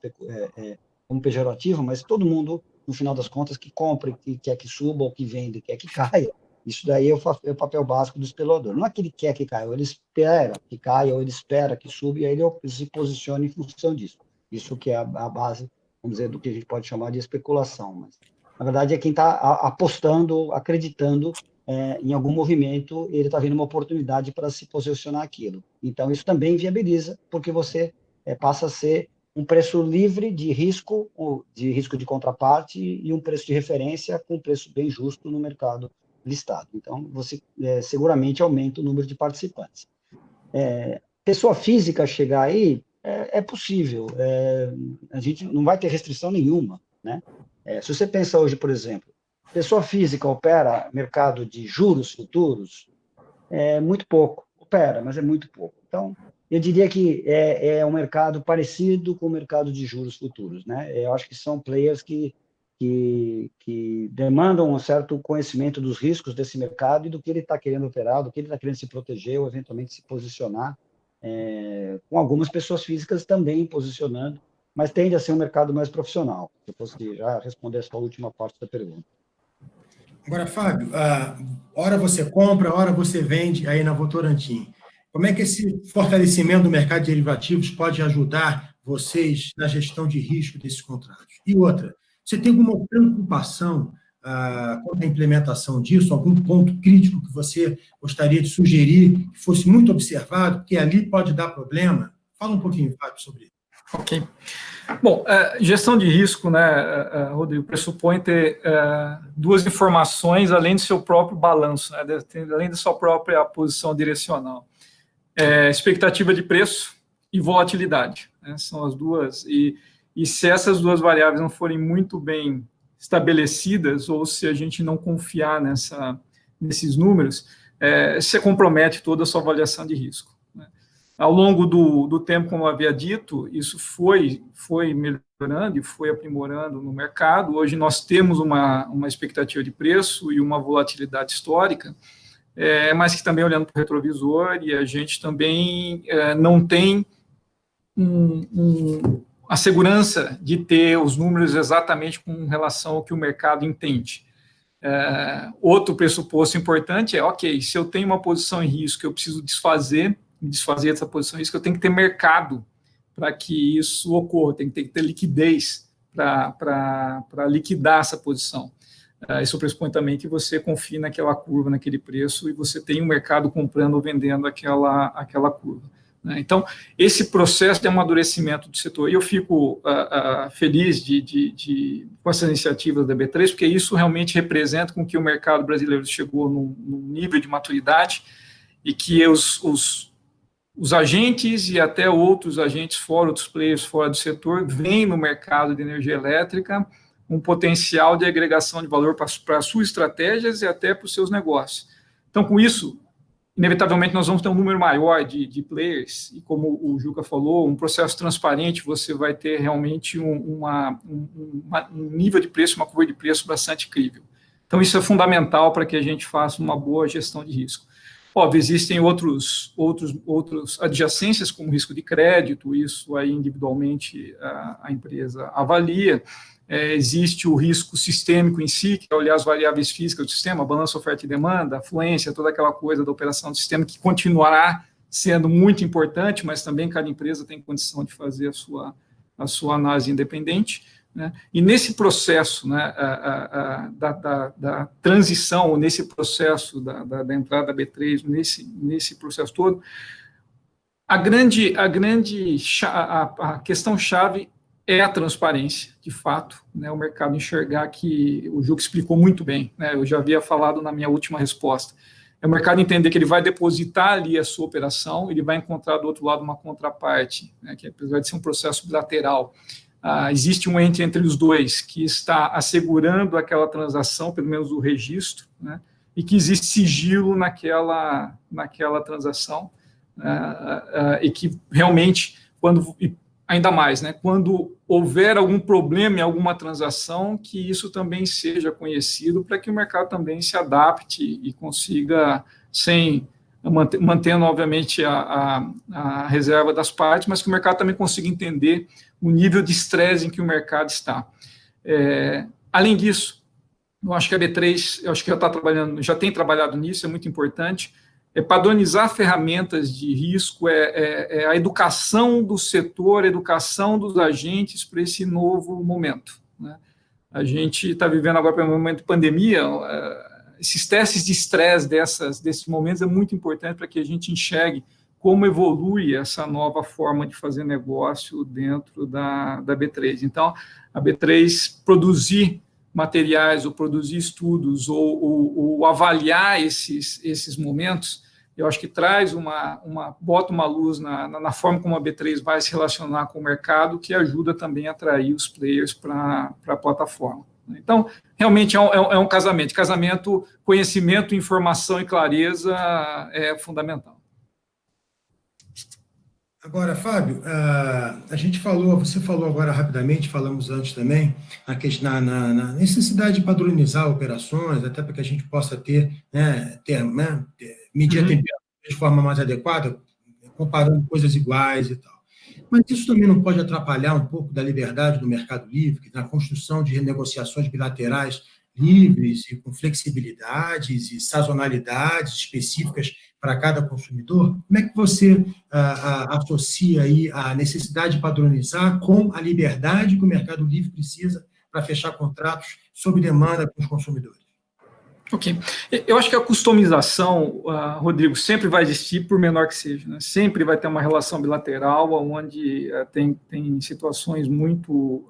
como pejorativo, mas todo mundo, no final das contas, que compra, que quer que suba, ou que vende, quer que caia, isso daí é o papel básico do especulador. Não é que ele quer que caia, ou ele espera que caia, ou ele espera que suba, e aí ele se posiciona em função disso. Isso que é a base, vamos dizer, do que a gente pode chamar de especulação. Mas, na verdade, é quem está apostando, acreditando em algum movimento, ele está vendo uma oportunidade para se posicionar aquilo. Então, isso também viabiliza, porque você passa a ser um preço livre de risco de contraparte e um preço de referência com um preço bem justo no mercado listado. Então, você seguramente aumenta o número de participantes. Pessoa física chegar aí, é possível. A gente não vai ter restrição nenhuma, né? Se você pensa hoje, por exemplo, pessoa física opera mercado de juros futuros, muito pouco. Opera, mas é muito pouco. Então, eu diria que é um mercado parecido com o mercado de juros futuros, né? Eu acho que são players que demandam um certo conhecimento dos riscos desse mercado e do que ele está querendo operar, do que ele está querendo se proteger ou eventualmente se posicionar, com algumas pessoas físicas também posicionando, mas tende a ser um mercado mais profissional. Se eu fosse já responder essa última parte da pergunta. Agora, Fábio, hora você compra, hora você vende aí na Votorantim. Como é que esse fortalecimento do mercado de derivativos pode ajudar vocês na gestão de risco desses contratos? E outra, você tem alguma preocupação com a implementação disso, algum ponto crítico que você gostaria de sugerir que fosse muito observado, porque ali pode dar problema? Fala um pouquinho, Fábio, sobre isso. Ok. Bom, gestão de risco, né, Rodrigo, pressupõe ter duas informações além do seu próprio balanço, né, além da sua própria posição direcional. Expectativa de preço e volatilidade, né, são as duas, e se essas duas variáveis não forem muito bem estabelecidas, ou se a gente não confiar nesses números, você compromete toda a sua avaliação de risco. Ao longo do tempo, como eu havia dito, isso foi melhorando e foi aprimorando no mercado. Hoje nós temos uma expectativa de preço e uma volatilidade histórica, mas que também olhando para o retrovisor, e a gente também não tem a segurança de ter os números exatamente com relação ao que o mercado entende. Outro pressuposto importante ok, se eu tenho uma posição em risco, eu preciso desfazer dessa posição em risco, eu tenho que ter mercado para que isso ocorra, tem que ter liquidez para liquidar essa posição. Isso pressupõe também que você confie naquela curva, naquele preço, e você tem um mercado comprando ou vendendo aquela curva. né? Então, esse processo de amadurecimento do setor, e eu fico feliz com essas iniciativas da B3, porque isso realmente representa com que o mercado brasileiro chegou num nível de maturidade e que os agentes e até outros agentes fora, outros players fora do setor, veem no mercado de energia elétrica um potencial de agregação de valor para as suas estratégias e até para os seus negócios. Então, com isso, inevitavelmente nós vamos ter um número maior de players, e como o Juca falou, um processo transparente, você vai ter realmente um nível de preço, uma curva de preço bastante crível. Então, isso é fundamental para que a gente faça uma boa gestão de risco. Óbvio, existem outros adjacências, como risco de crédito, isso aí individualmente a empresa avalia. Existe o risco sistêmico em si, que é olhar as variáveis físicas do sistema, balanço, oferta e demanda, afluência, toda aquela coisa da operação do sistema, que continuará sendo muito importante, mas também cada empresa tem condição de fazer a sua análise independente, né? E nesse processo, né, da transição, nesse processo da entrada da B3, nesse processo todo, a questão-chave é a transparência, de fato, né, o mercado enxergar, que o Juca explicou muito bem, né, eu já havia falado na minha última resposta, é o mercado entender que ele vai depositar ali a sua operação, ele vai encontrar do outro lado uma contraparte, né, que apesar de ser um processo bilateral, existe um ente entre os dois que está assegurando aquela transação, pelo menos o registro, né, e que existe sigilo naquela transação, e que realmente, ainda mais, né, quando houver algum problema em alguma transação, que isso também seja conhecido, para que o mercado também se adapte e consiga, mantendo, obviamente, a reserva das partes, mas que o mercado também consiga entender o nível de estresse em que o mercado está. Além disso, eu acho que a B3, já tem trabalhado nisso, é muito importante, padronizar ferramentas de risco, a educação do setor, a educação dos agentes para esse novo momento, né? A gente está vivendo agora, pelo momento de pandemia, esses testes de estresse desses momentos é muito importante para que a gente enxergue como evolui essa nova forma de fazer negócio dentro da B3. Então, a B3 produzir materiais, ou produzir estudos, ou avaliar esses momentos, eu acho que bota uma luz na forma como a B3 vai se relacionar com o mercado, que ajuda também a atrair os players para a plataforma. Então, realmente é um casamento. Casamento, conhecimento, informação e clareza é fundamental. Agora, Fábio, você falou agora rapidamente, falamos antes também, na necessidade de padronizar operações, até para que a gente possa medir a temperatura de forma mais adequada, comparando coisas iguais e tal. Mas isso também não pode atrapalhar um pouco da liberdade do mercado livre, na construção de renegociações bilaterais livres e com flexibilidades e sazonalidades específicas para cada consumidor? Como é que você associa aí a necessidade de padronizar com a liberdade que o mercado livre precisa para fechar contratos sob demanda com os consumidores? Ok. Eu acho que a customização, Rodrigo, sempre vai existir, por menor que seja, né? Sempre vai ter uma relação bilateral, onde tem situações muito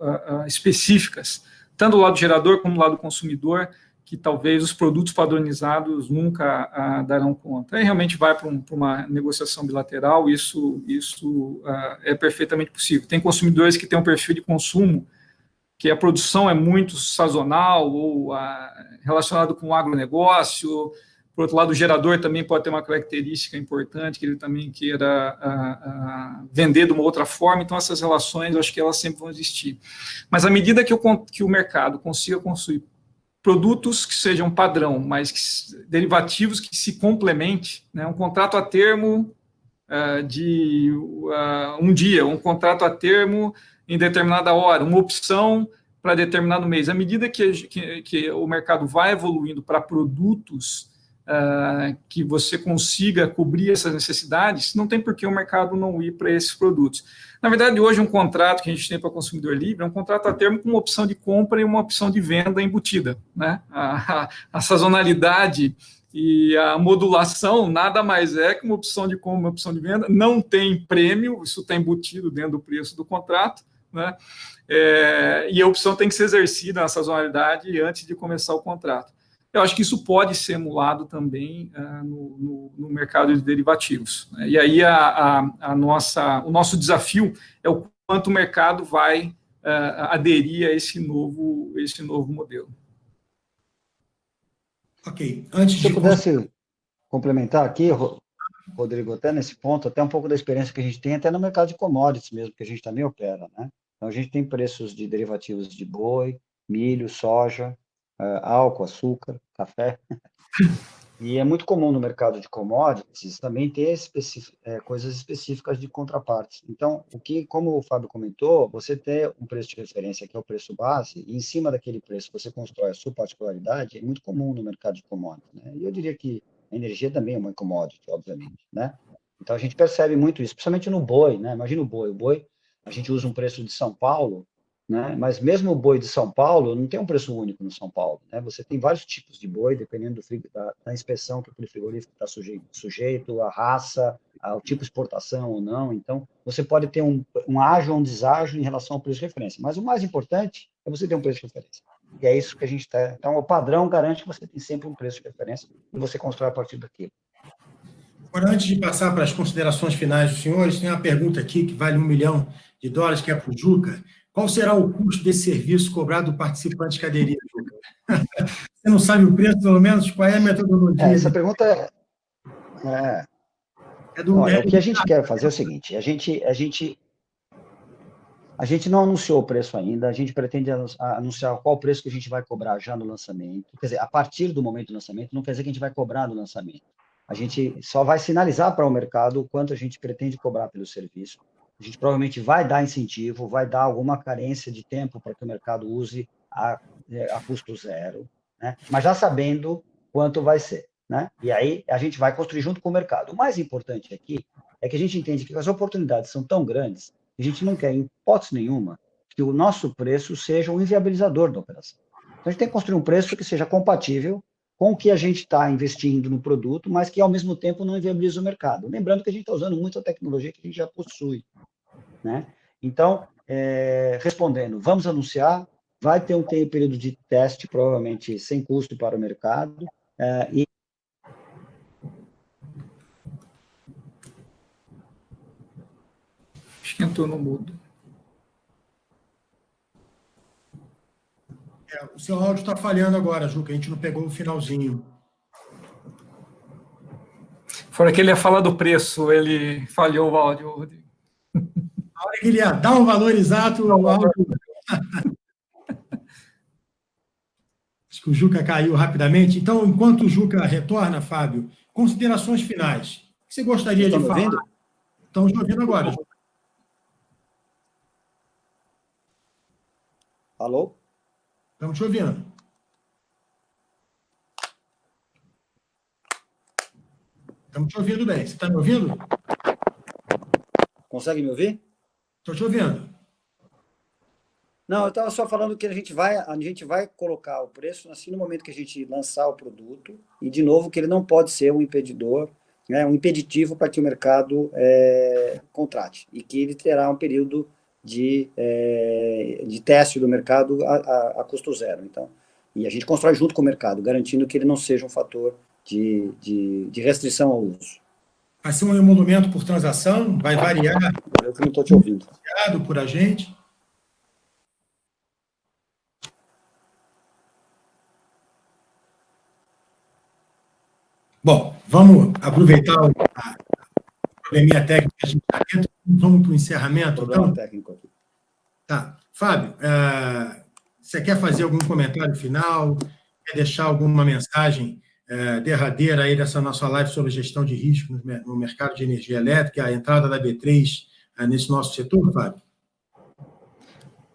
específicas, tanto do lado do gerador como do lado do consumidor, que talvez os produtos padronizados nunca darão conta. Aí realmente vai para uma negociação bilateral, isso é perfeitamente possível. Tem consumidores que têm um perfil de consumo que a produção é muito sazonal ou relacionado com o agronegócio. Por outro lado, o gerador também pode ter uma característica importante, que ele também queira vender de uma outra forma. Então, essas relações, eu acho que elas sempre vão existir. Mas à medida que o mercado consiga construir produtos que sejam padrão, mas derivativos que se complementem, né? Um contrato a termo de um dia, um contrato a termo em determinada hora, uma opção para determinado mês. À medida que o mercado vai evoluindo para produtos que você consiga cobrir essas necessidades, não tem por que o mercado não ir para esses produtos. Na verdade, hoje, um contrato que a gente tem para consumidor livre é um contrato a termo com uma opção de compra e uma opção de venda embutida, né? A sazonalidade E a modulação nada mais é que uma opção de compra, uma opção de venda, não tem prêmio, isso está embutido dentro do preço do contrato, né? E a opção tem que ser exercida na sazonalidade antes de começar o contrato. Eu acho que isso pode ser emulado também no mercado de derivativos, né? E aí o nosso desafio é o quanto o mercado vai aderir a esse novo modelo. Ok. Antes Se eu de pudesse complementar aqui, Rodrigo, até nesse ponto, até um pouco da experiência que a gente tem até no mercado de commodities mesmo, que a gente também opera, né? Então, a gente tem preços de derivativos de boi, milho, soja, álcool, açúcar, café. E é muito comum no mercado de commodities também ter coisas específicas de contrapartes. Então, como o Fábio comentou, você ter um preço de referência, que é o preço base, e em cima daquele preço você constrói a sua particularidade, é muito comum no mercado de commodities, né? E eu diria que a energia também é uma commodity, obviamente, né? Então, a gente percebe muito isso, principalmente no boi, né? Imagina o boi, a gente usa um preço de São Paulo, né? Mas mesmo o boi de São Paulo não tem um preço único no São Paulo, né? Você tem vários tipos de boi, dependendo da inspeção que o frigorífico está sujeito, a raça, ao tipo de exportação ou não. Então, você pode ter um ágio ou um deságio em relação ao preço de referência. Mas o mais importante é você ter um preço de referência. E é isso que a gente está... Então, o padrão garante que você tem sempre um preço de referência e você constrói a partir daquilo. Agora, antes de passar para as considerações finais dos senhores, tem uma pergunta aqui que vale $1 milhão, que é para o Juca. Qual será o custo desse serviço cobrado do participante cadeirista, Juca? Você não sabe o preço, pelo menos? Qual é a metodologia? Essa pergunta o que a gente quer fazer é o seguinte, a gente não anunciou o preço ainda, a gente pretende anunciar qual o preço que a gente vai cobrar já no lançamento. Quer dizer, a partir do momento do lançamento, não quer dizer que a gente vai cobrar no lançamento. A gente só vai sinalizar para o mercado o quanto a gente pretende cobrar pelo serviço. A gente provavelmente vai dar incentivo, vai dar alguma carência de tempo para que o mercado use a custo zero, né? Mas já sabendo quanto vai ser, né? E aí a gente vai construir junto com o mercado. O mais importante aqui é que a gente entende que as oportunidades são tão grandes que a gente não quer, em hipótese nenhuma, que o nosso preço seja um inviabilizador da operação. Então, a gente tem que construir um preço que seja compatível com o que a gente está investindo no produto, mas que, ao mesmo tempo, não inviabiliza o mercado. Lembrando que a gente está usando muita tecnologia que a gente já possui, né? Então, respondendo, vamos anunciar, vai ter um período de teste, provavelmente sem custo para o mercado, e Acho que entrou no mudo. O seu áudio está falhando agora, Juca, a gente não pegou o finalzinho. Fora que ele ia falar do preço, ele falhou o áudio, Rodrigo. A hora que ele ia dar um valor exato, o áudio... Acho que o Juca caiu rapidamente. Então, enquanto o Juca retorna, Fábio, considerações finais. O que você gostaria de falar? Ouvindo? Estamos te ouvindo agora. Alô? Estamos te ouvindo. Estamos te ouvindo bem. Você está me ouvindo? Consegue me ouvir? Estou te ouvindo. Não, eu estava só falando que a gente vai colocar o preço assim no momento que a gente lançar o produto, e, de novo, que ele não pode ser um impedidor, né, um impeditivo para que o mercado contrate, e que ele terá um período de teste do mercado a custo zero. Então, e a gente constrói junto com o mercado, garantindo que ele não seja um fator de restrição ao uso. Vai ser um emolumento por transação? Vai variar? Eu que não estou te ouvindo. Por a gente? Bom, vamos aproveitar a probleminha técnica que a gente está dentro. Vamos para o encerramento, Problema então? técnico aqui. Tá. Fábio, você quer fazer algum comentário final? Quer deixar alguma mensagem derradeira aí dessa nossa live sobre gestão de risco no mercado de energia elétrica, a entrada da B3 nesse nosso setor, Fábio?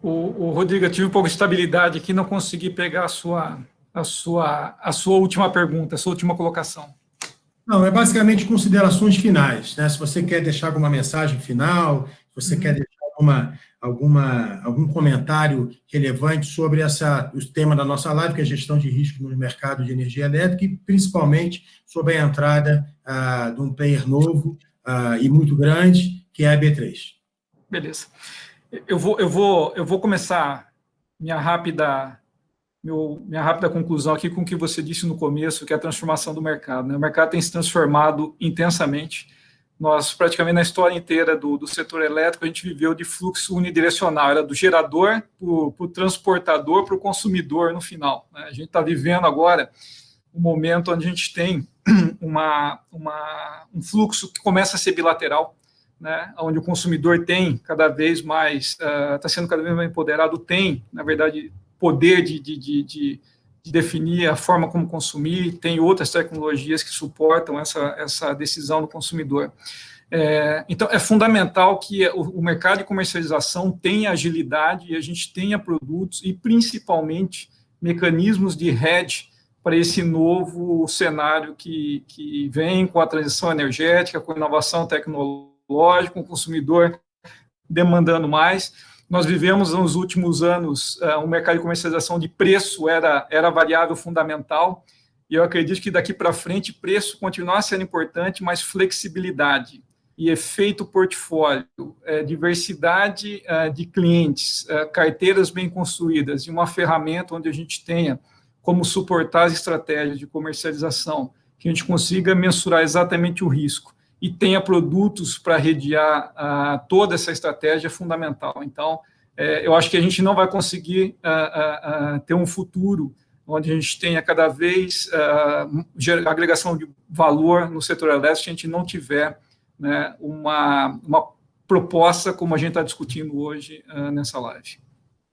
O Rodrigo, eu tive um pouco de estabilidade aqui, não consegui pegar a sua última pergunta, a sua última colocação. Não, é basicamente considerações finais, né? Se você quer deixar alguma mensagem final, se você quer deixar algum comentário relevante sobre o tema da nossa live, que é a gestão de risco no mercado de energia elétrica, e principalmente sobre a entrada de um player novo e muito grande, que é a B3. Beleza. Eu vou começar minha rápida conclusão aqui com o que você disse no começo, que é a transformação do mercado, né? O mercado tem se transformado intensamente. Nós, praticamente na história inteira do setor elétrico, a gente viveu de fluxo unidirecional, era do gerador para o transportador, para o consumidor no final, né? A gente está vivendo agora um momento onde a gente tem um fluxo que começa a ser bilateral, né, onde o consumidor tem cada vez mais, está sendo cada vez mais empoderado, tem, na verdade, poder de definir a forma como consumir, tem outras tecnologias que suportam essa decisão do consumidor. Então, é fundamental que o mercado de comercialização tenha agilidade e a gente tenha produtos e, principalmente, mecanismos de hedge para esse novo cenário que vem com a transição energética, com a inovação tecnológica, com o consumidor demandando mais. Nós vivemos nos últimos anos um mercado de comercialização de preço era a variável fundamental, e eu acredito que daqui para frente preço continuará sendo importante, mas flexibilidade e efeito portfólio, diversidade de clientes, carteiras bem construídas e uma ferramenta onde a gente tenha como suportar as estratégias de comercialização, que a gente consiga mensurar exatamente o risco e tenha produtos para redear toda essa estratégia é fundamental. Então, eu acho que a gente não vai conseguir ter um futuro onde a gente tenha cada vez agregação de valor no setor elétrico se a gente não tiver, né, uma proposta como a gente está discutindo hoje nessa live.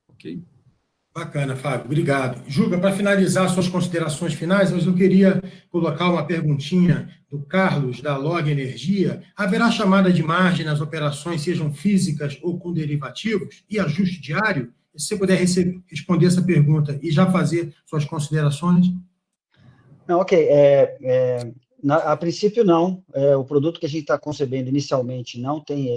Ok? Bacana, Fábio, obrigado. Juga, para finalizar suas considerações finais, eu queria colocar uma perguntinha do Carlos, da Log Energia. Haverá chamada de margem nas operações, sejam físicas ou com derivativos, e ajuste diário? Se você puder responder essa pergunta e já fazer suas considerações. Não, ok. A princípio, não. O produto que a gente está concebendo inicialmente não tem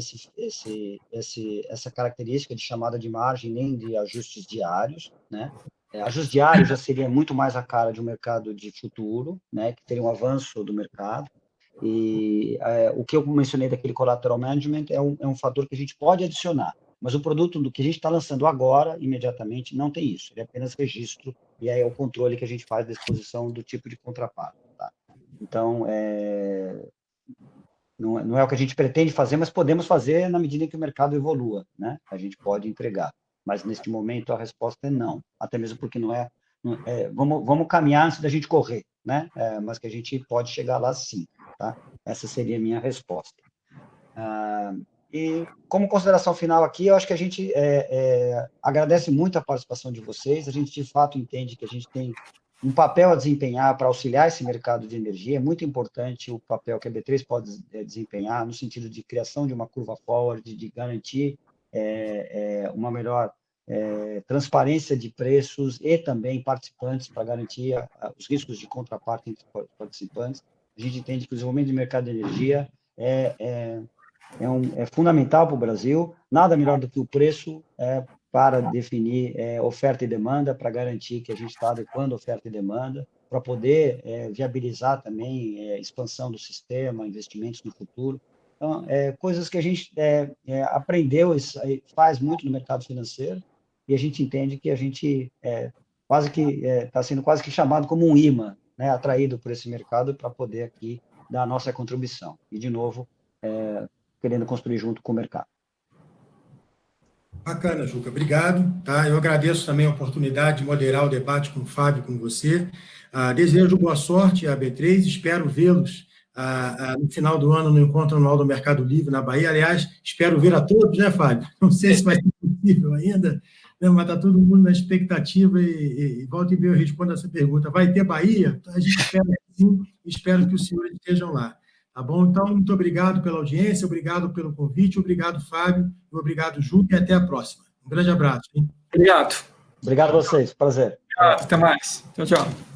essa característica de chamada de margem, nem de ajustes diários, né? Ajustes diários já seria muito mais a cara de um mercado de futuro, né? Que teria um avanço do mercado. E o que eu mencionei daquele collateral management é um fator que a gente pode adicionar. Mas o produto do que a gente está lançando agora, imediatamente, não tem isso. Ele é apenas registro, e aí é o controle que a gente faz da exposição do tipo de contraparte. Tá? Então, não é o que a gente pretende fazer, mas podemos fazer na medida que o mercado evolua, né? A gente pode entregar. Mas, neste momento, a resposta é não. Até mesmo porque vamos caminhar antes da gente correr, né? Mas que a gente pode chegar lá sim. Tá? Essa seria a minha resposta. E, como consideração final aqui, eu acho que a gente agradece muito a participação de vocês. A gente, de fato, entende que a gente tem um papel a desempenhar para auxiliar esse mercado de energia. É muito importante o papel que a B3 pode desempenhar no sentido de criação de uma curva forward, de garantir uma melhor transparência de preços e também participantes para garantir os riscos de contraparte entre os participantes. A gente entende que o desenvolvimento do mercado de energia é fundamental para o Brasil. Nada melhor do que o preço para definir oferta e demanda, para garantir que a gente está adequando oferta e demanda, para poder viabilizar também expansão do sistema, investimentos no futuro. Então, coisas que a gente aprendeu e faz muito no mercado financeiro, e a gente entende que a gente está sendo quase que chamado como um imã, né, atraído por esse mercado para poder aqui dar a nossa contribuição. E, de novo, querendo construir junto com o mercado. Bacana, Juca, obrigado. Tá? Eu agradeço também a oportunidade de moderar o debate com o Fábio, com você. Desejo boa sorte à B3, espero vê-los no final do ano no Encontro Anual do Mercado Livre, na Bahia. Aliás, espero ver a todos, né, Fábio? Não sei se vai ser possível ainda, né, mas está todo mundo na expectativa e volta e meia eu respondo essa pergunta. Vai ter Bahia? A gente espera que sim, espero que os senhores estejam lá. Tá bom? Então, muito obrigado pela audiência, obrigado pelo convite, obrigado, Fábio, obrigado, Juca, e até a próxima. Um grande abraço. Hein? Obrigado. Obrigado a vocês, prazer. Obrigado, até mais. Tchau, tchau.